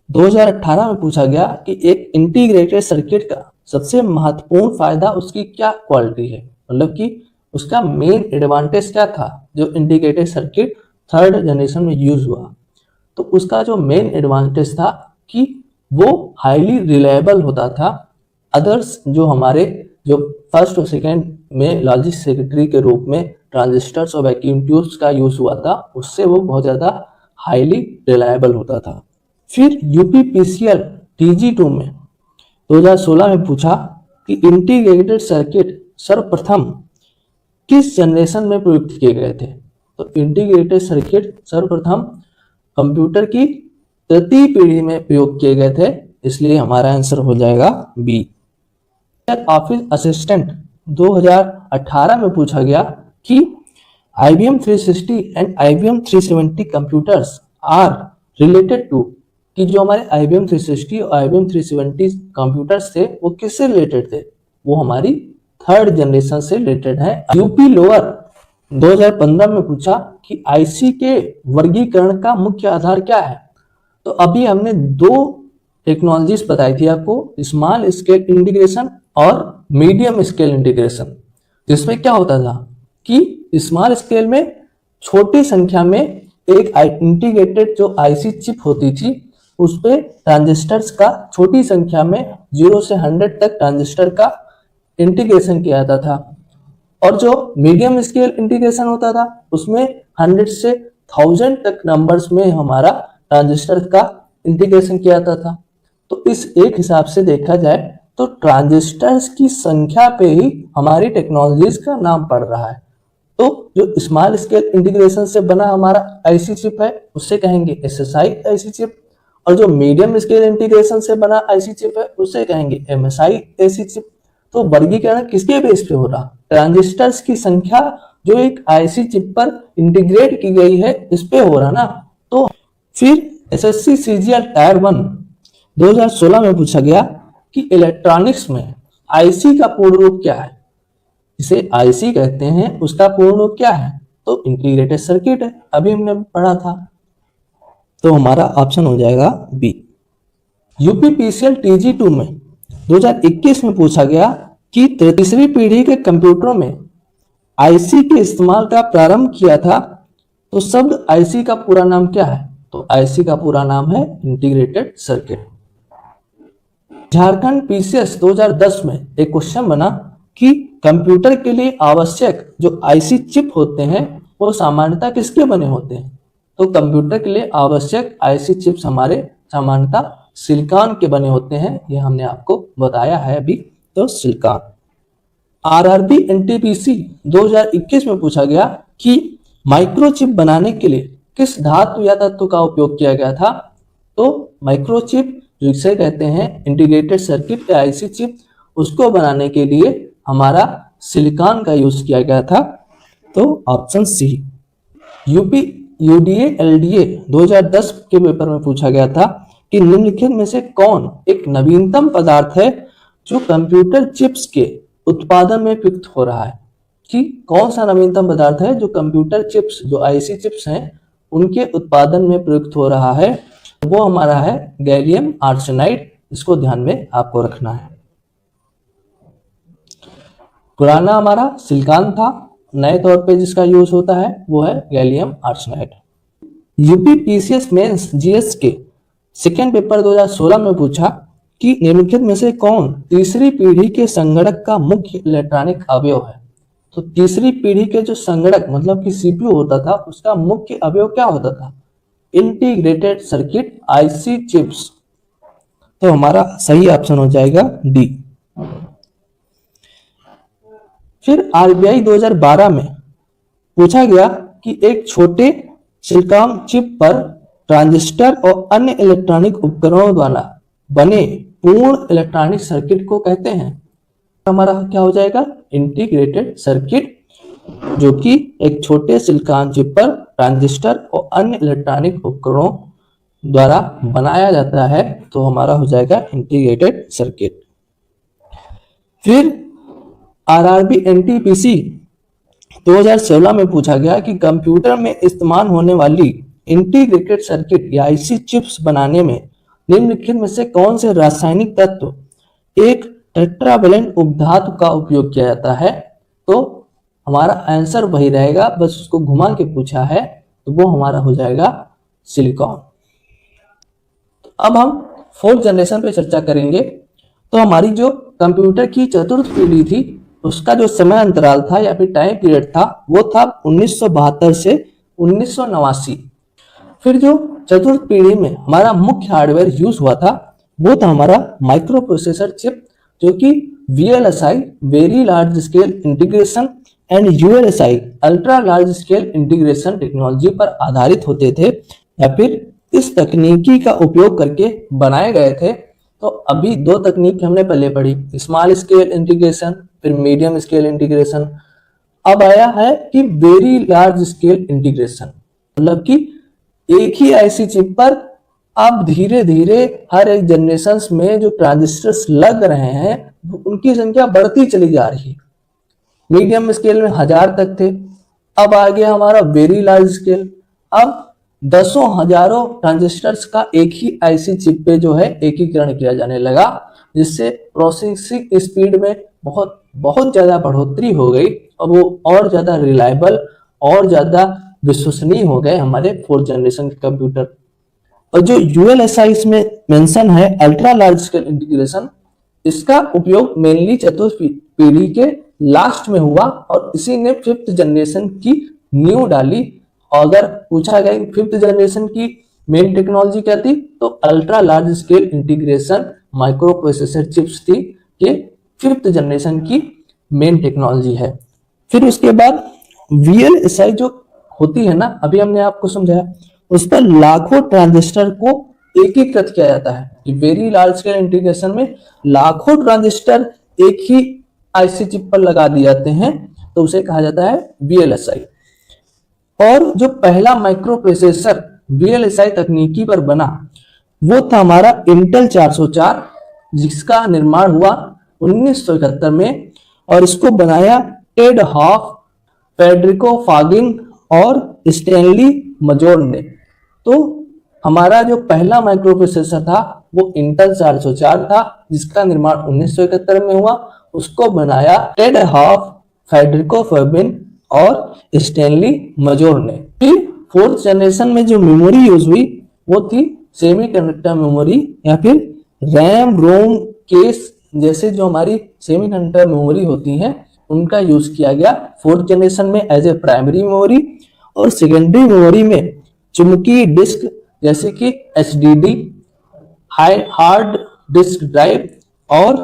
2018 में पूछा गया कि एक इंटीग्रेटेड सर्किट का सबसे महत्वपूर्ण फायदा उसकी क्या क्वालिटी है, मतलब कि उसका मेन एडवांटेज क्या था जो इंटीग्रेटेड सर्किट थर्ड जनरेशन में यूज हुआ। तो उसका जो मेन एडवांटेज था कि वो हाईली रिलायबल होता था। अदर्स जो हमारे जो फर्स्ट और सेकेंड में लॉजिक सर्किटरी के रूप में ट्रांजिस्टर्स और वैक्यूम ट्यूब्स का यूज हुआ था, उससे वो बहुत ज़्यादा हाईली रिलायबल होता था। फिर यूपीपीसीएल TG2 में 2016 में पूछा कि इंटीग्रेटेड सर्किट सर्वप्रथम किस जनरेशन में प्रयुक्त किए गए थे। तो इंटीग्रेटेड सर्किट सर्वप्रथम कंप्यूटर की तृतीय पीढ़ी में प्रयोग किए गए थे, इसलिए हमारा आंसर हो जाएगा बी। ऑफिस असिस्टेंट 2018 में पूछा गया कि IBM 360 and IBM 370 computers are related to, कि जो हमारे IBM 360 और IBM 370 कंप्यूटर्स थे वो किससे रिलेटेड थे, वो हमारी थर्ड जनरेशन से रिलेटेड है। यूपी लोअर 2015 में पूछा कि आईसी के वर्गीकरण का मुख्य आधार क्या है। तो अभी हमने दो टेक्नोलॉजीज बताई थी आपको, स्मॉल स्केल इंटीग्रेशन और मीडियम स्केल इंटीग्रेशन, जिसमें क्या होता था कि स्मॉल स्केल में छोटी संख्या में एक इंटीग्रेटेड जो आईसी चिप होती थी उस पे ट्रांजिस्टर्स का छोटी संख्या में 0 से 100 तक ट्रांजिस्टर का इंटीग्रेशन किया जाता था, और जो मीडियम स्केल इंटीग्रेशन होता था उसमें 100 से 1000 तक नंबर्स में हमारा ट्रांजिस्टर का इंटीग्रेशन किया जाता था। तो इस एक हिसाब से देखा जाए तो ट्रांजिस्टर्स की संख्या पे ही हमारी टेक्नोलॉजीज का नाम पड़ रहा है। तो जो स्मॉल स्केल इंटीग्रेशन से बना हमारा आईसी चिप है उससे कहेंगे एसएसआई आईसी चिप, और जो मीडियम स्केल इंटीग्रेशन से बना आईसी चिप है उससे कहेंगे एमएसआई आईसी चिप। तो वर्गीकरण किसके बेस पे हो रहा, ट्रांजिस्टर्स की संख्या जो एक आईसी चिप पर इंटीग्रेट की गई है इस पे हो रहा ना। तो फिर एसएससी सीजीएल टायर 1 2016 में पूछा गया कि इलेक्ट्रॉनिक्स में आईसी का पूर्ण रूप क्या है, जिसे आईसी कहते हैं उसका पूर्ण रूप क्या है, तो इंटीग्रेटेड सर्किट है, अभी हमने पढ़ा था। तो हमारा ऑप्शन हो जाएगा बी। यूपीपीसीएल TG2 में 2021 में पूछा गया कि तीसरी पीढ़ी के कंप्यूटरों में आईसी के इस्तेमाल का प्रारंभ किया था, तो शब्द आईसी का पूरा नाम क्या है, तो आईसी का पूरा नाम है इंटीग्रेटेड सर्किट। झारखंड पीसीएस 2010 में एक क्वेश्चन बना कि कंप्यूटर के लिए आवश्यक जो आईसी चिप होते हैं वो सामान्यतः किसके बने होते हैं। तो कंप्यूटर के लिए आवश्यक आईसी चिप्स हमारे सामान्यतः सिलिकॉन के बने होते हैं, ये हमने आपको बताया है अभी। तो सिलिकॉन। आरआरबी एनटीपीसी 2021 में पूछा गया कि माइक्रोचिप बनाने के लिए किस धातु या तत्व का उपयोग किया गया था। तो माइक्रोचिप जिसे कहते हैं इंटीग्रेटेड सर्किट या आईसी चिप, उसको बनाने के लिए हमारा सिलिकॉन का यूज किया गया था। तो option C. UP UDA LDA 2010 के पेपर में पूछा गया था कि निम्नलिखित में से कौन एक नवीनतम पदार्थ है जो कंप्यूटर चिप्स के उत्पादन में प्रयुक्त हो रहा है, कि कौन सा नवीनतम पदार्थ है जो कंप्यूटर चिप्स जो आईसी चिप्स हैं उनके उत्पादन में प्रयुक्त हो रहा है। वो हमारा है गैलियम आर्सेनाइड, इसको ध्यान में आपको रखना है। पुराना हमारा सिलिकॉन था, नए तौर पे जिसका यूज होता है वो है gallium arsenide. UPPCS mains GS के सेकेंड पेपर 2016 में पूछा कि निम्नलिखित में से कौन तीसरी पीढ़ी के संगणक का मुख्य इलेक्ट्रॉनिक अवयव है। तो तीसरी पीढ़ी के जो संगणक मतलब कि सीपीयू होता था उसका मुख्य अवयव क्या होता था, इंटीग्रेटेड सर्किट आईसी चिप्स। तो हमारा सही ऑप्शन हो जाएगा डी। फिर आरबीआई 2012 में पूछा गया कि एक छोटे सिलिकॉन चिप पर ट्रांजिस्टर और अन्य इलेक्ट्रॉनिक उपकरणों द्वारा बने पूर्ण इलेक्ट्रॉनिक सर्किट को कहते हैं। हमारा क्या हो जाएगा, इंटीग्रेटेड सर्किट, जो कि एक छोटे सिलिकॉन चिप पर ट्रांजिस्टर और अन्य इलेक्ट्रॉनिक उपकरणों द्वारा बनाया जाता है। तो हमारा हो जाएगा इंटीग्रेटेड सर्किट। फिर आरआरबी एनटीपीसी 2016 में पूछा गया कि कंप्यूटर में इस्तेमाल होने वाली इंटीग्रेटेड सर्किट या आईसी चिप्स बनाने में निम्नलिखित में से कौन से रासायनिक तत्व एक टेट्रावेलेंट उपधातु का उपयोग किया जाता है? तो हमारा आंसर वही रहेगा, बस उसको घुमा के पूछा है तो वो हमारा हो जाएगा सिलिकॉन। तो अब हम फोर्थ जनरेशन पे चर्चा करेंगे। तो हमारी जो कंप्यूटर की चतुर्थ पीढ़ी थी उसका जो समय अंतराल था या फिर टाइम पीरियड था वो था 1972 से 1989। फिर जो चतुर्थ पीढ़ी में हमारा मुख्य हार्डवेयर यूज हुआ था वो था हमारा माइक्रो प्रोसेसर चिप, जो कि VLSI very large scale integration and ULSI ultra large scale integration technology पर आधारित होते थे या फिर इस तकनीकी का उपयोग करके बनाए गए थे। तो अभी दो तकनीक हमने पहले पढ़ी, स्मॉल स्केल इंटीग्रेशन फिर मीडियम स्केल इंटीग्रेशन। अब आया है कि वेरी लार्ज स्केल इंटीग्रेशन, मतलब कि एक ही आईसी चिप पर अब धीरे धीरे हर एक जनरेशन में जो ट्रांजिस्टर्स लग रहे हैं उनकी संख्या बढ़ती चली जा रही है। मीडियम स्केल में 1000 तक थे, अब आ गया हमारा वेरी लार्ज स्केल। अब दसों हजारों ट्रांजिस्टर्स का एक ही आईसी चिप पे जो है एकीकरण किया जाने लगा, जिससे प्रोसेसिंग स्पीड में बहुत बहुत ज्यादा बढ़ोतरी हो गई और वो और ज्यादा रिलायबल और ज्यादा विश्वसनीय हो गए हमारे फोर्थ जनरेशन के कंप्यूटर। और जो ULSI इसमें मेंशन है अल्ट्रा लार्ज स्केल इंटीग्रेशन, इसका उपयोग मेनली चतुर्थ पीढ़ी के लास्ट में हुआ और इसी ने फिफ्थ जनरेशन की नींव डाली। अगर पूछा गया फिफ्थ जनरेशन की मेन टेक्नोलॉजी क्या थी तो ultra large scale integration micro processor chips थी, ये फिफ्थ जनरेशन की मेन टेक्नोलॉजी है। फिर उसके बाद VLSI जो होती है ना, अभी हमने आपको समझाया, उस पर लाखों ट्रांजिस्टर को एकीकृत किया जाता है। वेरी लार्ज स्केल इंटीग्रेशन में लाखों ट्रांजिस्टर एक ही आईसी चिप पर लगा दिए जाते हैं, तो उसे कहा जाता है VLSI। और जो पहला माइक्रो प्रोसेसर VLSI तकनीकी पर बना वो था हमारा इंटेल 404, जिसका निर्माण हुआ 1971 में और इसको बनाया टेड हॉफ, फेडरिको फागिन और स्टैनली मजोर ने। तो हमारा जो पहला माइक्रो प्रोसेसर था वो इंटेल 404 था, जिसका निर्माण 1971 में हुआ, उसको बनाया टेड हॉफ, फेडरिको फागिन और स्टैनली मजोर ने। फिर फोर्थ जनरेशन में जो मेमोरी यूज हुई वो थी सेमीकंडक्टर मेमोरी या फिर रैम रोम केस जैसे जो हमारी सेमीकंडक्टर मेमोरी होती हैं उनका यूज किया गया फोर्थ जनरेशन में एज ए प्राइमरी मेमोरी। और सेकेंडरी मेमोरी में चुंबकीय डिस्क जैसे कि HDD, हार्ड डिस्क ड्राइव और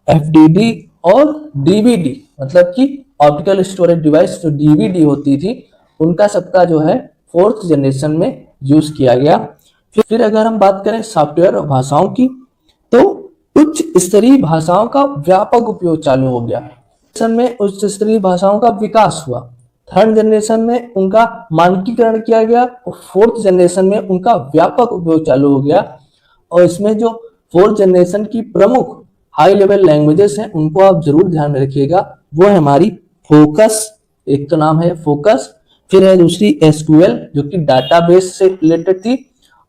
FDD और DVD, मतलब कि ऑप्टिकल स्टोरेज डिवाइस जो DVD होती थी उनका सबका जो है फोर्थ जनरेशन में यूज किया गया। फिर अगर हम बात करें सॉफ्टवेयर और भाषाओं की, तो उच्च स्तरीय भाषाओं का व्यापक उपयोग चालू हो गया। में उच्च स्तरीय भाषाओं का विकास हुआ, थर्ड जनरेशन में उनका मानकीकरण किया गया और फोर्थ जनरेशन में उनका व्यापक उपयोग चालू हो गया। और इसमें जो फोर्थ जनरेशन की प्रमुख हाई लेवल लैंग्वेजेस हैं उनको आप जरूर ध्यान में रखिएगा। वो है हमारी फोकस, एक तो नाम है फोकस, फिर है दूसरी SQL जो कि डाटाबेस से रिलेटेड थी,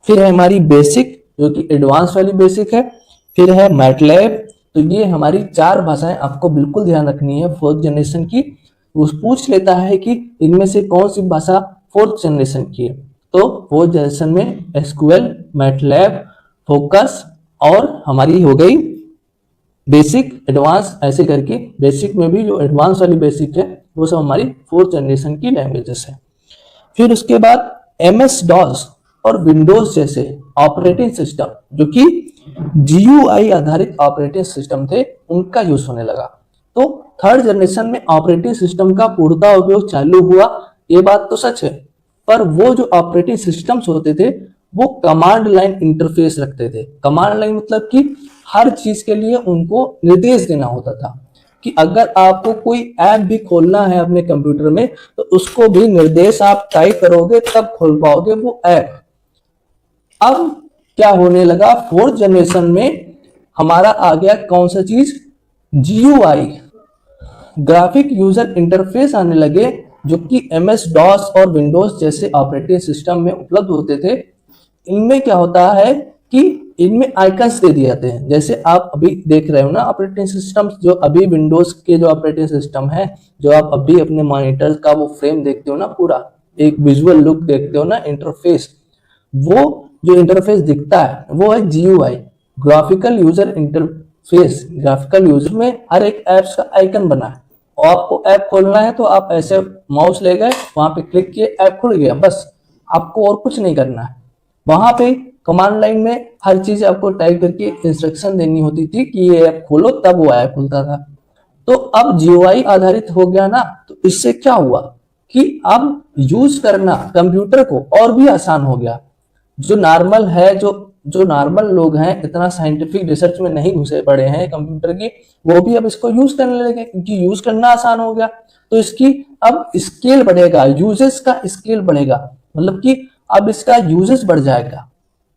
फिर है हमारी बेसिक जो कि एडवांस वाली बेसिक है, फिर है मैटलैब। तो ये हमारी 4 भाषाएं आपको बिल्कुल ध्यान रखनी है फोर्थ जनरेशन की। उस पूछ लेता है कि इनमें से कौन सी भाषा फोर्थ जनरेशन की है, तो फोर्थ जनरेशन में SQL, मैटलैब, फोकस और हमारी हो गई बेसिक, एडवांस, ऐसे करके बेसिक में भी जो एडवांस वाली बेसिक है वो सब हमारी फोर्थ जनरेशन की लैंग्वेजेस है। फिर उसके बाद MS-DOS और विंडोज जैसे ऑपरेटिंग सिस्टम जो कि GUI आधारित ऑपरेटिंग सिस्टम थे उनका यूज होने लगा। तो थर्ड जनरेशन में ऑपरेटिंग सिस्टम का पूर्णतः उपयोग चालू हुआ, ये बात तो सच है, पर वो जो ऑपरेटिंग सिस्टम्स होते थे वो कमांड लाइन इंटरफेस रखते थे। कमांड लाइन मतलब कि हर चीज के लिए उनको निर्देश देना होता था कि अगर आपको कोई ऐप भी खोलना है अपने कंप्यूटर में तो उसको भी निर्देश आप टाइप करोगे तब खोल पाओगे वो ऐप। अब क्या होने लगा, फोर्थ जनरेशन में हमारा आ गया कौन सा चीज, GUI ग्राफिक यूजर इंटरफेस आने लगे जो कि MS DOS और विंडोज जैसे ऑपरेटिंग सिस्टम में उपलब्ध होते थे। इनमें क्या होता है कि इनमें आइकन्स दे दिए जाते हैं। जैसे आप अभी देख रहे हो ना ऑपरेटिंग सिस्टम, जो अभी विंडोज के जो ऑपरेटिंग सिस्टम है, जो आप अभी अपने मॉनिटर का वो फ्रेम देखते हो ना, पूरा एक विजुअल लुक देखते हो ना, इंटरफेस, वो जो इंटरफेस दिखता है वो है GUI, graphical user interface. Graphical user में हर एक ऐप्स का आइकन बना है और आपको ऐप खोलना है तो आप ऐसे माउस ले गए, वहां पे क्लिक किए, ऐप खुल गया, बस। आपको और कुछ नहीं करना है। वहां पे कमांड लाइन में हर चीज आपको टाइप करके इंस्ट्रक्शन देनी होती थी कि ये ऐप खोलो, तब वो ऐप खुलता था। तो अब GUI आधारित हो गया ना, तो इससे क्या हुआ कि अब यूज करना कंप्यूटर को और भी आसान हो गया। जो नॉर्मल है, जो नॉर्मल लोग हैं, इतना साइंटिफिक रिसर्च में नहीं घुसे पड़े हैं कंप्यूटर की, वो भी अब इसको यूज करने लगे क्योंकि यूज करना आसान हो गया। तो इसकी अब स्केल बढ़ेगा, यूजेस का स्केल बढ़ेगा, मतलब कि अब इसका यूजेस बढ़ जाएगा।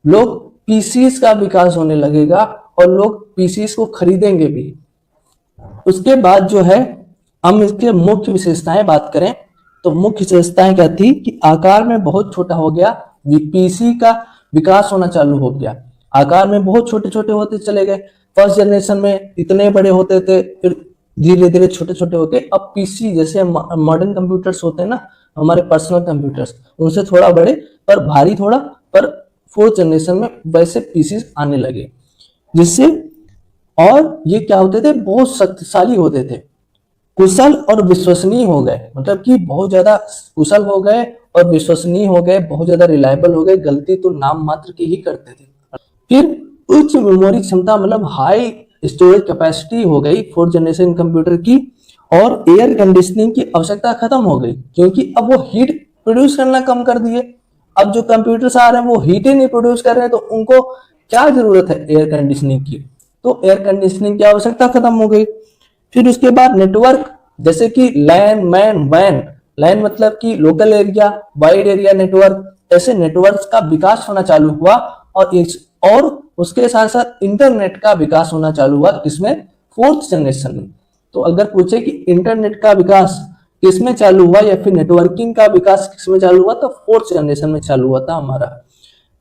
लोग PCs का विकास होने लगेगा और लोग PCs को खरीदेंगे भी। उसके बाद जो है, हम इसके मुख्य विशेषताएं बात करें तो मुख्य विशेषताएं क्या थी कि आकार में बहुत छोटा हो गया, PC का विकास होना चालू हो गया। आकार में बहुत छोटे छोटे होते चले गए। फर्स्ट जनरेशन में इतने बड़े होते थे, फिर धीरे धीरे छोटे छोटे होके अब PC जैसे मॉडर्न कंप्यूटर्स होते हैं ना, हमारे पर्सनल कंप्यूटर्स, उनसे थोड़ा बड़े पर भारी थोड़ा, पर फोर्थ जनरेशन में वैसे PCs आने लगे, जिससे और ये क्या होते थे, बहुत शक्तिशाली होते थे, कुशल और विश्वसनीय हो गए, मतलब कि बहुत ज्यादा कुशल हो गए और विश्वसनीय हो गए, बहुत ज्यादा रिलायबल हो गए, गलती तो नाम मात्र की ही करते थे। फिर उच्च मेमोरी क्षमता, मतलब हाई स्टोरेज कैपेसिटी हो गई फोर्थ जनरेशन कंप्यूटर की, और एयर कंडीशनिंग की आवश्यकता खत्म हो गई क्योंकि अब वो हीट प्रोड्यूस करना कम कर दिए। अब जो कंप्यूटर्स आ रहे हैं वो हीट ही नहीं प्रोड्यूस कर रहे हैं, तो उनको क्या जरूरत है एयर कंडीशनिंग की, तो एयर कंडीशनिंग की आवश्यकता खत्म हो गई। फिर उसके बाद नेटवर्क, जैसे कि लैन, मैन, वैन। लैन मतलब कि local area, wide area network, ऐसे नेटवर्क्स का विकास होना चालू हुआ। और उसके साथ साथ इंटरनेट का विकास होना चालू हुआ, किसमें, फोर्थ जनरेशन में। तो अगर पूछे कि इंटरनेट का विकास किसमें चालू हुआ या फिर नेटवर्किंग का विकास किसमें चालू हुआ, तो फोर्थ जनरेशन में चालू हुआ था हमारा।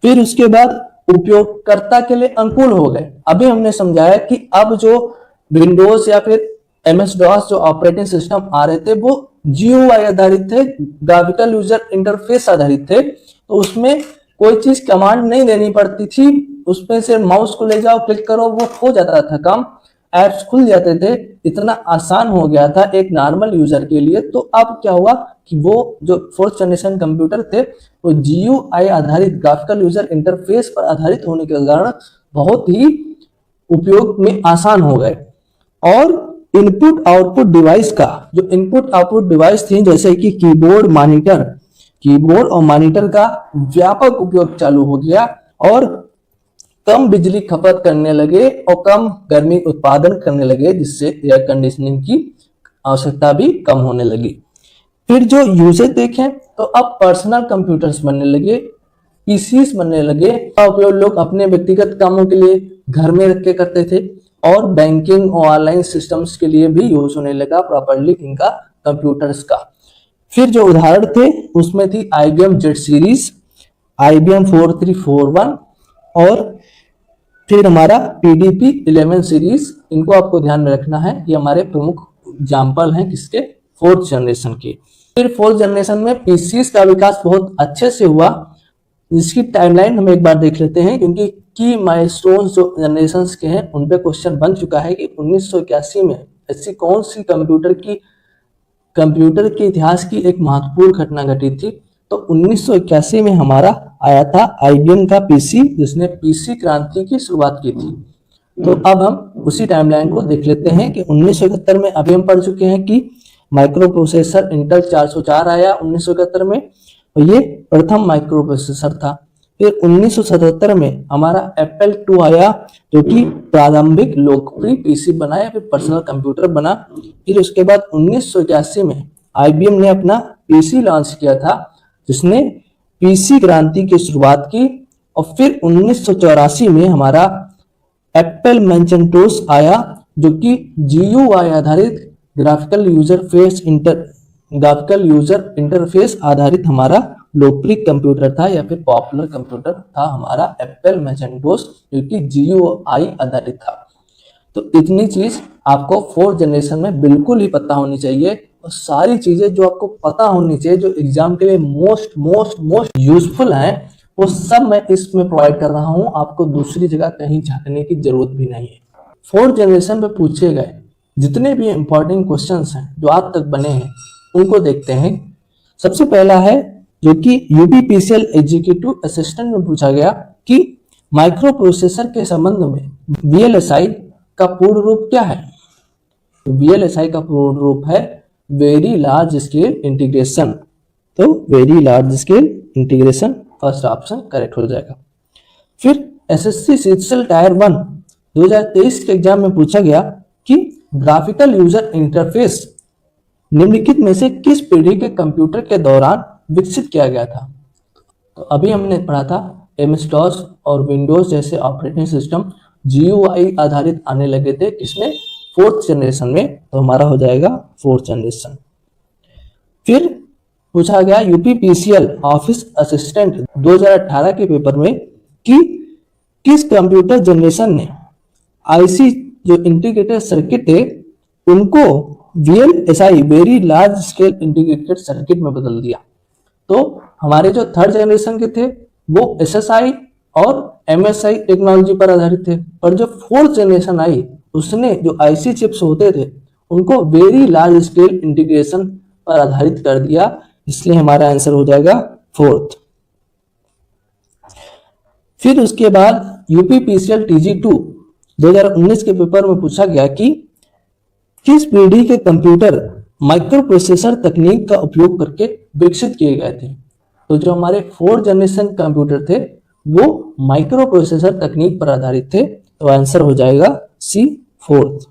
फिर उसके बाद उपयोगकर्ता के लिए अनुकूल हो गए। अभी हमने समझाया कि अब जो विंडोज या फिर MS DOS जो ऑपरेटिंग सिस्टम आ रहे थे वो GUI आधारित थे, ग्राफिकल यूजर इंटरफेस आधारित थे। तो उसमें कोई चीज कमांड नहीं देनी पड़ती थी, उसमें से माउस को ले जाओ, क्लिक करो, वो हो जाता था काम, एप्स खुल जाते थे। इतना आसान हो गया था एक नॉर्मल यूजर के लिए। तो अब क्या हुआ कि वो जो फोर्थ जनरेशन कंप्यूटर थे वो GUI आधारित, ग्राफिकल यूजर इंटरफेस पर आधारित होने के कारण बहुत ही उपयोग में आसान हो गए। और इनपुट आउटपुट डिवाइस का, जो इनपुट आउटपुट डिवाइस थी जैसे कि कीबोर्ड और मॉनिटर का व्यापक उपयोग चालू हो गया और कम बिजली खपत करने लगे और कम गर्मी उत्पादन करने लगे, जिससे एयर कंडीशनिंग की आवश्यकता भी कम होने लगी। फिर जो यूसेज देखें तो अब पर्सनल कंप्यूटर्स बनने लगे, PCs बनने लगे, का उपयोग लोग अपने व्यक्तिगत कामों के लिए घर में रख के करते थे और बैंकिंग और ऑनलाइन सिस्टम्स के लिए भी यूज होने लगा प्रॉपर्ली इनका कंप्यूटर्स का। फिर जो उदाहरण थे उसमें थी IBM Z सीरीज, IBM 4341 और फिर हमारा PDP-11 सीरीज। इनको आपको ध्यान में रखना है, ये हमारे प्रमुख एग्जाम्पल हैं किसके, फोर्थ जनरेशन के। फिर फोर्थ जनरेशन में PCs का विकास बहुत अच्छे से हुआ। इसकी टाइमलाइन हम एक बार देख लेते हैं क्योंकि की माइलस्टोन्स जो जनरेशन के हैं उन पे क्वेश्चन बन चुका है कि 1981 में ऐसी कौन सी कंप्यूटर के इतिहास की एक महत्वपूर्ण घटना घटी थी। तो 1981 में हमारा आया था IBM का PC, जिसने PC क्रांति की शुरुआत की थी। तो अब हम उसी टाइमलाइन को देख लेते हैं कि 1971 में अभी हम पढ़ चुके हैं कि माइक्रो प्रोसेसर इंटेल 404 आया 1971 में, और ये प्रथम माइक्रो प्रोसेसर था। फिर 1977 में हमारा Apple II आया जो कि प्रारंभिक लोकप्रिय PC बनाया, फिर पर्सनल कंप्यूटर बना। फिर उसके बाद 1981 में IBM ने अपना PC लॉन्च किया था जिसने PC क्रांति की शुरुआत की। और फिर 1984 में हमारा एप्पल मैकिन्टोश आया जो कि GUI आधारित ग्राफिकल यूजर इंटरफेस आधारित हमारा लोकप्रिय कंप्यूटर था या फिर पॉपुलर कंप्यूटर था हमारा एप्पल मैकिन्टोश, जो कि GUI आधारित था। तो इतनी चीज आपको 4th जनरेशन में बिल्कुल ही पता होनी चाहिए, और सारी चीजें जो आपको पता होनी चाहिए जो एग्जाम के लिए मोस्ट मोस्ट मोस्ट यूजफुल हैं, वो सब मैं इसमें प्रोवाइड कर रहा हूं। आपको दूसरी जगह कहीं झांकने की जरूरत भी नहीं है। 4th जनरेशन में पूछे गए जितने भी इंपॉर्टेंट क्वेश्चंस हैं जो आज तक बने हैं उनको देखते हैं। सबसे पहला है जो कि यूपीपीसीएल एग्जीक्यूटिव असिस्टेंट में पूछा गया कि माइक्रो प्रोसेसर के संबंध में VLSI का पूर्ण रूप क्या है। तो VLSI का पूर्ण रूप है वेरी लार्ज स्केल इंटीग्रेशन। तो very large scale integration first option correct हो जाएगा। फिर SSC CCL टायर 1 2023 के एग्जाम में पूछा गया कि ग्राफिकल यूजर इंटरफेस निम्नलिखित में से किस पीढ़ी के कंप्यूटर के दौरान विकसित किया गया था। तो अभी हमने पढ़ा था MS-DOS और विंडोज जैसे ऑपरेटिंग सिस्टम GUI आधारित आने लगे थे किसमें, 4th जनरेशन में। तो हमारा हो जाएगा 4th जनरेशन। फिर पूछा गया यूपीपीसीएल ऑफिस असिस्टेंट 2018 के पेपर में कि किस कंप्यूटर जनरेशन ने IC जो इंटीग्रेटेड सर्किट थे उनको VLSI very large scale integrated circuit में बदल दिया। तो हमारे जो 3rd जनरेशन के थे वो SSI और MSI टेक्नोलॉजी पर आधारित थे, पर जो 4th जनरेशन आई उसने जो IC चिप्स होते थे उनको वेरी लार्ज स्केल इंटीग्रेशन पर आधारित कर दिया, इसलिए हमारा आंसर हो जाएगा 4th। फिर उसके बाद यूपीपीसीएल TG2 2019 के पेपर में पूछा गया कि किस पीढ़ी के कंप्यूटर माइक्रो प्रोसेसर तकनीक का उपयोग करके विकसित किए गए थे। तो जो हमारे 4th जनरेशन कंप्यूटर थे वो माइक्रो प्रोसेसर तकनीक पर आधारित थे, तो आंसर हो जाएगा C 4th।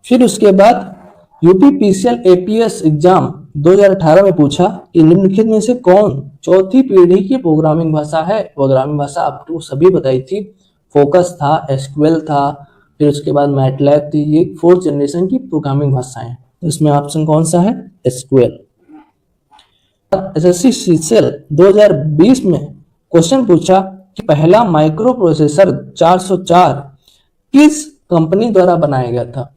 फिर उसके बाद यूपीपीसीएल APS एग्जाम 2018 में पूछा कि निम्नलिखित में से कौन 4थी पीढ़ी की प्रोग्रामिंग भाषा है। प्रोग्रामिंग भाषा आपको सभी बताई थी, फोकस था, SQL था, फिर उसके बाद मैटलैब थी। ये 4th जनरेशन की प्रोग्रामिंग भाषाएं हैं। तो इसमें ऑप्शन कौन सा है, SQL। SSC CCL 2020 में क्वेश्चन पूछा कि पहला माइक्रो प्रोसेसर 404 किस कंपनी द्वारा बनाया गया था।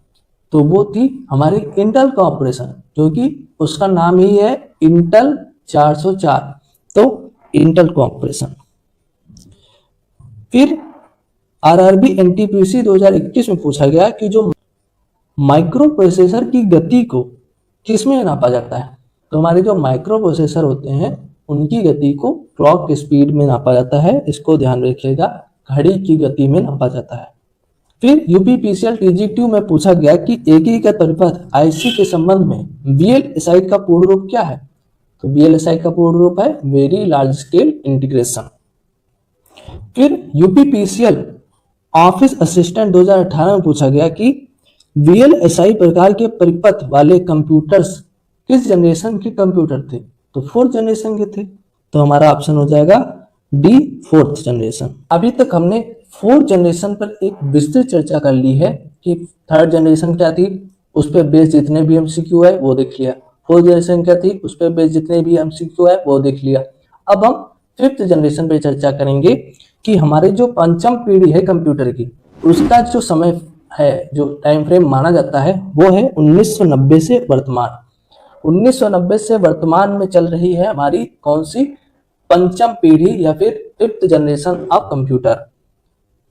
तो वो थी हमारी इंटेल कॉर्पोरेशन, जो कि उसका नाम ही है इंटेल 404। तो इंटेल कॉर्पोरेशन। फिर RRB NTPC 2021 में पूछा गया कि जो माइक्रो प्रोसेसर की गति को किसमें नापा जाता है। तो हमारे जो माइक्रो प्रोसेसर होते हैं उनकी गति को क्लॉक स्पीड में नापा जाता है, इसको ध्यान रखिएगा, घड़ी की गति में नापा जाता है। फिर यूपीपीसीएल TG2 में पूछा गया कि एकीकृत परिपथ IC के संबंध में VLSI का पूर्ण रूप क्या है। तो VLSI का पूर्ण रूप है वेरी लार्ज स्केल इंटीग्रेशन। फिर यूपीपीसीएल ऑफिस असिस्टेंट 2018 में पूछा गया कि VLSI प्रकार के परिपथ वाले कंप्यूटर्स किस जनरेशन के कंप्यूटर थे। तो 4th जनरेशन के थे, तो हमारा ऑप्शन हो जाएगा D 4th जनरेशन। अभी तक हमने 4th जनरेशन पर एक विस्तृत चर्चा कर ली है कि 3rd जनरेशन क्या थी, उस पर बेस जितने भी MCQ है वो देख लिया। 4th जनरेशन क्या थी, उस पर बेस जितने भी MCQ है वो देख लिया। अब हम 5th जनरेशन पे चर्चा करेंगे कि हमारे जो 5वीं पीढ़ी है कंप्यूटर की, उसका जो समय है, जो टाइम फ्रेम माना जाता है वो है 1990 से वर्तमान। 1990 से वर्तमान में चल रही है हमारी कौन सी 5वीं पीढ़ी या फिर 5th जनरेशन ऑफ कंप्यूटर,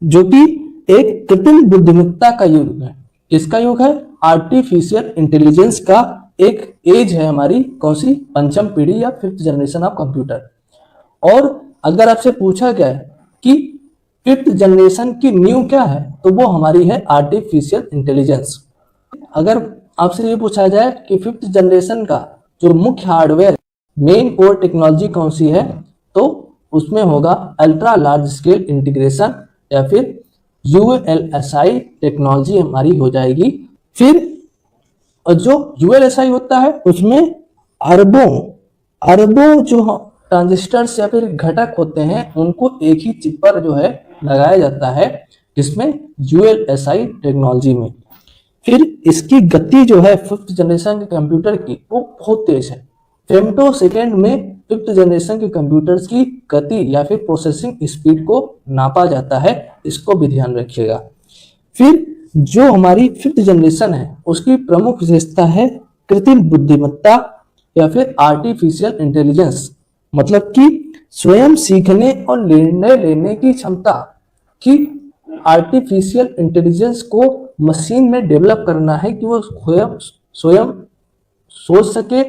जो कि एक कृत्रिम बुद्धिमत्ता का युग है। किसका युग है, आर्टिफिशियल इंटेलिजेंस का एक एज है हमारी कौन सी 5वीं पीढ़ी या 5th जनरेशन ऑफ कंप्यूटर। और अगर आपसे पूछा गया है कि 5th जनरेशन की न्यू क्या है, तो वो हमारी है आर्टिफिशियल इंटेलिजेंस। अगर आपसे ये पूछा जाए कि 5th जनरेशन का जो मुख्य हार्डवेयर मेन कोर टेक्नोलॉजी कौन सी है, तो उसमें होगा अल्ट्रा लार्ज स्केल इंटीग्रेशन या फिर ULSI टेक्नोलॉजी हमारी हो जाएगी। फिर जो ULSI होता है उसमें अरबों जो ट्रांजिस्टर्स या फिर घटक होते हैं उनको एक ही चिप पर जो है लगाया जाता है, जिसमें ULSI टेक्नोलॉजी में। फिर इसकी गति जो है फिफ्थ जनरेशन के कंप्यूटर की वो बहुत तेज है। फेम्टो सेकेंड में फिफ्थ जनरेशन के कंप्यूटर्स की गति या फिर प्रोसेसिंग स्पीड को नापा जाता है, इसको भी ध्यान रखिएगा। फिर जो हमारी फिफ्थ जनरेशन है उसकी प्रमुख विशेषता है कृत्रिम बुद्धिमत्ता या फिर आर्टिफिशियल इंटेलिजेंस, मतलब कि स्वयं सीखने और निर्णय लेने की क्षमता कि आर्टिफिशियल इंटेलिजेंस को मशीन में डेवलप करना है कि वो स्वयं सोच सके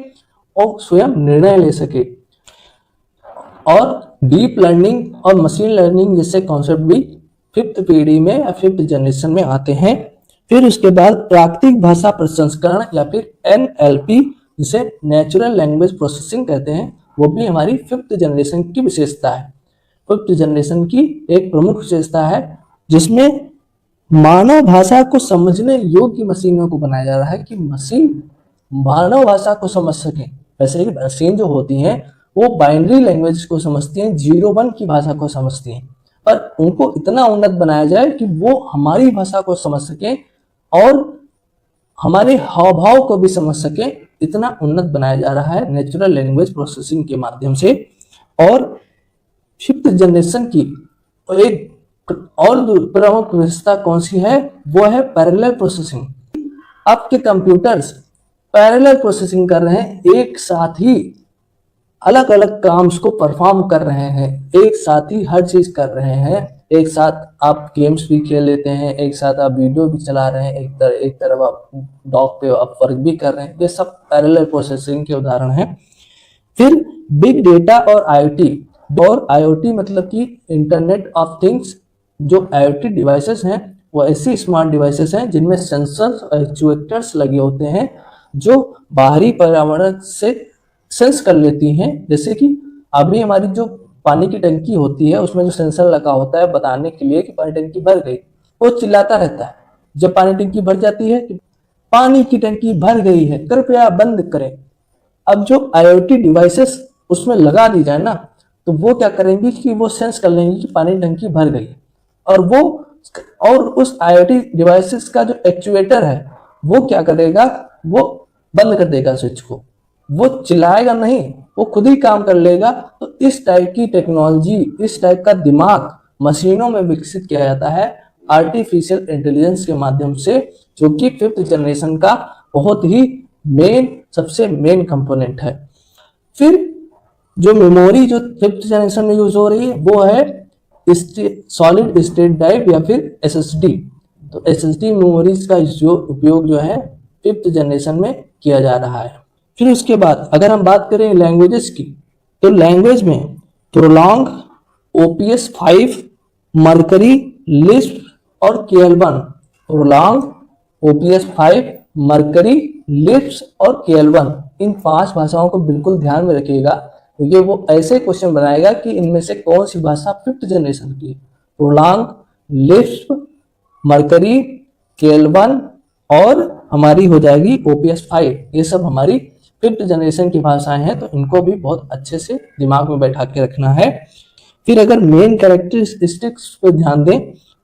और स्वयं निर्णय ले सके। और डीप लर्निंग और मशीन लर्निंग जैसे कॉन्सेप्ट भी फिफ्थ पीढ़ी में या फिफ्थ जनरेशन में आते हैं। फिर उसके बाद प्राकृतिक भाषा प्रसंस्करण या फिर NLP जिसे नेचुरल लैंग्वेज प्रोसेसिंग कहते हैं, वो भी हमारी फिफ्थ जनरेशन की विशेषता है। फिफ्थ जनरेशन की एक प्रमुख विशेषता है जिसमें मानव भाषा को समझने योग्य मशीनों को बनाया जा रहा है कि मशीन मानव भाषा को समझ सके। वैसे ही मशीन जो होती हैं वो बाइनरी लैंग्वेज को समझती हैं, 0-1 की भाषा को समझती हैं, पर उनको इतना उन्नत बनाया जाए कि वो हमारी भाषा को समझ सके और हमारे हाव भाव को भी समझ सके, इतना उन्नत बनाया जा रहा है नेचुरल लैंग्वेज प्रोसेसिंग के माध्यम से। और फिफ्थ जनरेशन की एक और प्रमुख विशेषता कौन सी है, वो है पैरेलल प्रोसेसिंग। आपके कंप्यूटर्स पैरेलल प्रोसेसिंग कर रहे हैं, एक साथ ही अलग अलग काम्स को परफॉर्म कर रहे हैं, एक साथ ही हर चीज कर रहे हैं। एक साथ आप गेम्स भी खेल लेते हैं, एक साथ आप वीडियो भी चला रहे हैं, एक तरफ आप डॉक पे आप वर्क भी कर रहे हैं। ये सब पैरेलल प्रोसेसिंग के उदाहरण हैं। फिर बिग डेटा और IoT मतलब कि इंटरनेट ऑफ थिंग्स। जो IoT डिवाइसेस हैं वो ऐसी स्मार्ट डिवाइसेस हैं जिनमें सेंसर्स और एक्चुएटर्स लगे होते हैं जो बाहरी पर्यावरण से सेंस कर लेती हैं। जैसे कि अभी हमारी जो पानी की टंकी होती है उसमें जो सेंसर लगा होता है बताने के लिए कि पानी टंकी भर गई, वो चिल्लाता रहता है जब पानी टंकी भर जाती है कि पानी की टंकी भर गई है, कृपया बंद करें। अब जो IoT डिवाइसेस उसमें लगा दी जाए ना, तो वो क्या करेंगी कि वो सेंस कर लेंगी कि पानी टंकी भर गई, और उस IoT डिवाइसेस का जो एक्चुएटर है वो क्या करेगा, वो बंद कर देगा स्विच को। वो चिल्लाएगा नहीं, वो खुद ही काम कर लेगा। तो इस टाइप की टेक्नोलॉजी, इस टाइप का दिमाग मशीनों में विकसित किया जाता है आर्टिफिशियल इंटेलिजेंस के माध्यम से, जो कि फिफ्थ जनरेशन का बहुत ही सबसे मेन कंपोनेंट है। फिर जो मेमोरी जो फिफ्थ जनरेशन में यूज हो रही है वो है सॉलिड स्टेट ड्राइव या फिर SSD। तो SSD मेमोरीज का जो उपयोग जो है फिफ्थ जनरेशन में किया जा रहा है। फिर उसके बाद अगर हम बात करें लैंग्वेजेस की, तो लैंग्वेज में प्रोलॉन्ग, OPS 5, मर्करी, लिस्प और KL1। Prolong, OPS 5, mercury, Lisp और KL1, इन 5 भाषाओं को बिल्कुल ध्यान में रखिएगा क्योंकि वो ऐसे क्वेश्चन बनाएगा कि इनमें से कौन सी भाषा फिफ्थ जनरेशन की है। प्रोलॉन्ग, लिस्प, मर्करी, KL1 और हमारी हो जाएगी OPS 5। ये सब हमारी फिफ्थ जनरेशन की भाषाएं हैं, तो इनको भी बहुत अच्छे से दिमाग में बैठा के रखना है। फिर अगर मेन कैरेक्टरिस्टिक्स पे ध्यान दें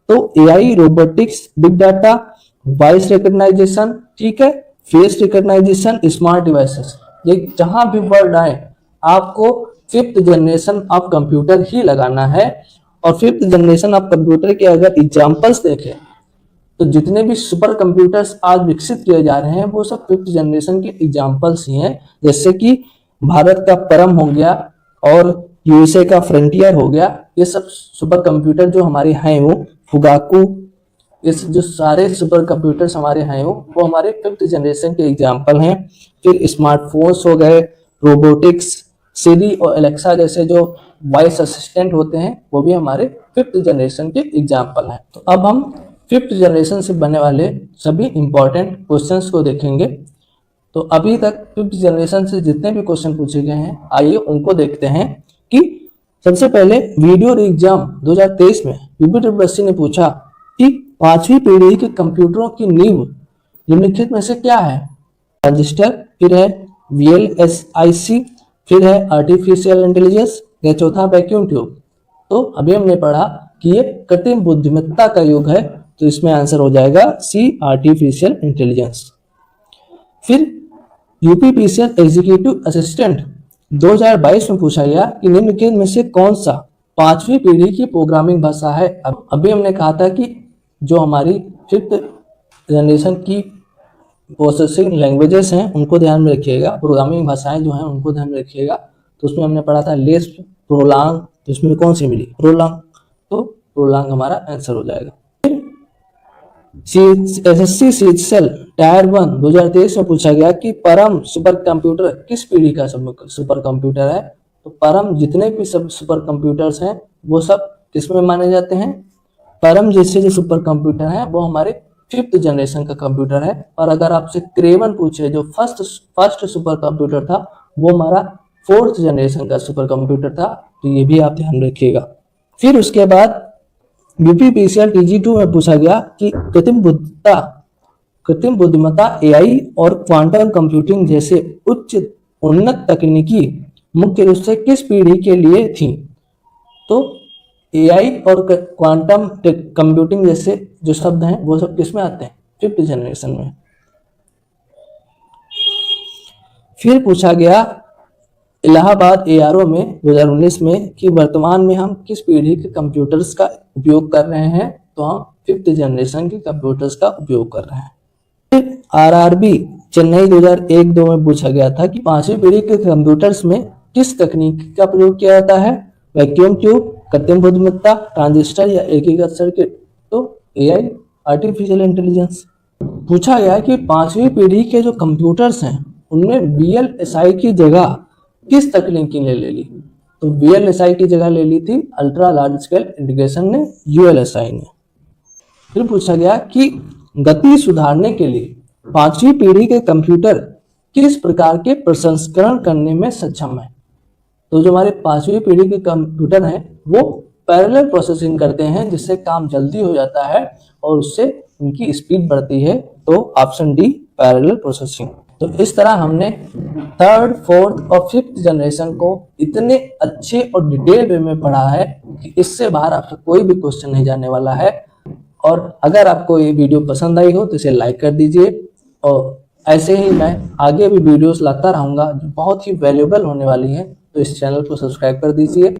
तो AI, robotics, big data, voice recognisation, ठीक है, फेस रिकॉग्नाइजेशन, स्मार्ट डिवाइसेस, ये जहां भी वर्ड आए आपको फिफ्थ जनरेशन ऑफ कंप्यूटर ही लगाना है। और फिफ्थ जनरेशन ऑफ कंप्यूटर के अगर एग्जांपल्स देखें तो जितने भी सुपर कंप्यूटर्स आज विकसित किए जा रहे हैं वो सब फिफ्थ जनरेशन के एग्जांपल्स ही हैं। जैसे कि भारत का परम हो गया और USA का फ्रंटियर हो गया, ये सब सुपर कंप्यूटर जो हमारे हैं वो फुगाकू, इस जो सारे सुपर कंप्यूटर्स हमारे हैं वो हमारे फिफ्थ जनरेशन के एग्जाम्पल हैं। फिर स्मार्टफोन्स हो गए, रोबोटिक्स, सिरी और एलेक्सा जैसे जो वॉइस असिस्टेंट होते हैं वो भी हमारे फिफ्थ जनरेशन के एग्जाम्पल हैं। तो अब हम फिफ्थ जनरेशन से बनने वाले सभी इंपॉर्टेंट क्वेश्चंस को देखेंगे। तो अभी तक फिफ्थ जनरेशन से जितने भी क्वेश्चन पूछे गए हैं आइए उनको देखते हैं। कि सबसे पहले वीडियो एग्जाम 2023 में UPSC ने पूछा कि 5वीं पीढ़ी के कंप्यूटरों की नींव निम्नलिखित में से क्या है। ट्रांजिस्टर, फिर है VLSIC, फिर है आर्टिफिशियल इंटेलिजेंस, या चौथा वैक्यूम ट्यूब। तो अभी हमने पढ़ा कि ये कृत्रिम बुद्धिमत्ता का युग है तो इसमें आंसर हो जाएगा सी, आर्टिफिशियल इंटेलिजेंस। फिर यूपीपीसीएल एग्जीक्यूटिव असिस्टेंट 2022 में पूछा गया कि निम्नलिखित में से कौन सा 5वीं पीढ़ी की प्रोग्रामिंग भाषा है। अब अभी हमने कहा था कि जो हमारी 5th जनरेशन की प्रोसेसिंग लैंग्वेजेस हैं उनको ध्यान में रखिएगा, प्रोग्रामिंग भाषाएं जो हैं उनको ध्यान में रखिएगा। तो उसमें हमने पढ़ा था लिस्प, प्रोलांग, तो इसमें कौन सी मिली? प्रोलांग, तो प्रोलांग हमारा आंसर हो जाएगा। एसएससी सीजीएल टायर 1 2023 में पूछा गया कि परम सुपर कंप्यूटर किस पीढ़ी का सुपर कंप्यूटर है। तो परम जितने भी सब सुपर कंप्यूटर्स हैं वो सब किसमें माने जाते हैं? परम जैसे जो सुपर कंप्यूटर है वो हमारे 5th जनरेशन का कंप्यूटर है। और अगर आपसे क्रेवन पूछे जो फर्स्ट सुपर कंप्यूटर था वो हमारा 4th जनरेशन का सुपर कंप्यूटर था, तो ये भी आप ध्यान रखिएगा। फिर उसके बाद यूपीपीसीएल TG2 में पूछा गया कि कृत्रिम बुद्धिमत्ता एआई और क्वांटम कंप्यूटिंग जैसे उन्नत तकनीकी मुख्य रूप से किस पीढ़ी के लिए थी। तो एआई और क्वांटम कंप्यूटिंग जैसे जो शब्द हैं वो सब किसमें आते हैं? 5th जनरेशन में। फिर पूछा गया इलाहाबाद ARO में 2019 में कि वर्तमान में हम किस पीढ़ी के कंप्यूटर्स का उपयोग कर रहे हैं। तो हम 5th जनरेशन के कंप्यूटर्स का उपयोग कर रहे हैं। फिर RRB चेन्नई 2001-2 में पूछा गया था कि 5वीं पीढ़ी के कंप्यूटर्स में किस तकनीक का प्रयोग किया जाता है? वैक्यूम ट्यूब, कृत्रिम बुद्धिमत्ता, ट्रांजिस्टर या एकीकृत सर्किट। तो AI, आर्टिफिशियल इंटेलिजेंस। पूछा गया कि 5वीं पीढ़ी के जो कंप्यूटर्स हैं उनमें VLSI की जगह किस तकनीक ने ले ली। तो VLSI की जगह ले ली थी अल्ट्रा लार्ज स्केल इंटीग्रेशन ने, ULSI ने। फिर पूछा गया कि गति सुधारने के लिए 5वीं पीढ़ी के कंप्यूटर किस प्रकार के प्रसंस्करण करने में सक्षम है। तो जो हमारे 5वीं पीढ़ी के कंप्यूटर हैं वो पैरेलल प्रोसेसिंग करते हैं जिससे काम जल्दी हो जाता है और उससे उनकी स्पीड बढ़ती है। तो ऑप्शन डी, पैरेलल प्रोसेसिंग। तो इस तरह हमने 3rd, 4th और 5th जनरेशन को इतने अच्छे और डिटेल वे में पढ़ा है कि इससे बाहर आपसे कोई भी क्वेश्चन नहीं जाने वाला है। और अगर आपको ये वीडियो पसंद आई हो तो इसे लाइक कर दीजिए और ऐसे ही मैं आगे भी वीडियोस लाता रहूँगा जो बहुत ही वैल्यूएबल होने वाली हैं। तो इस चैनल को सब्सक्राइब कर दीजिए।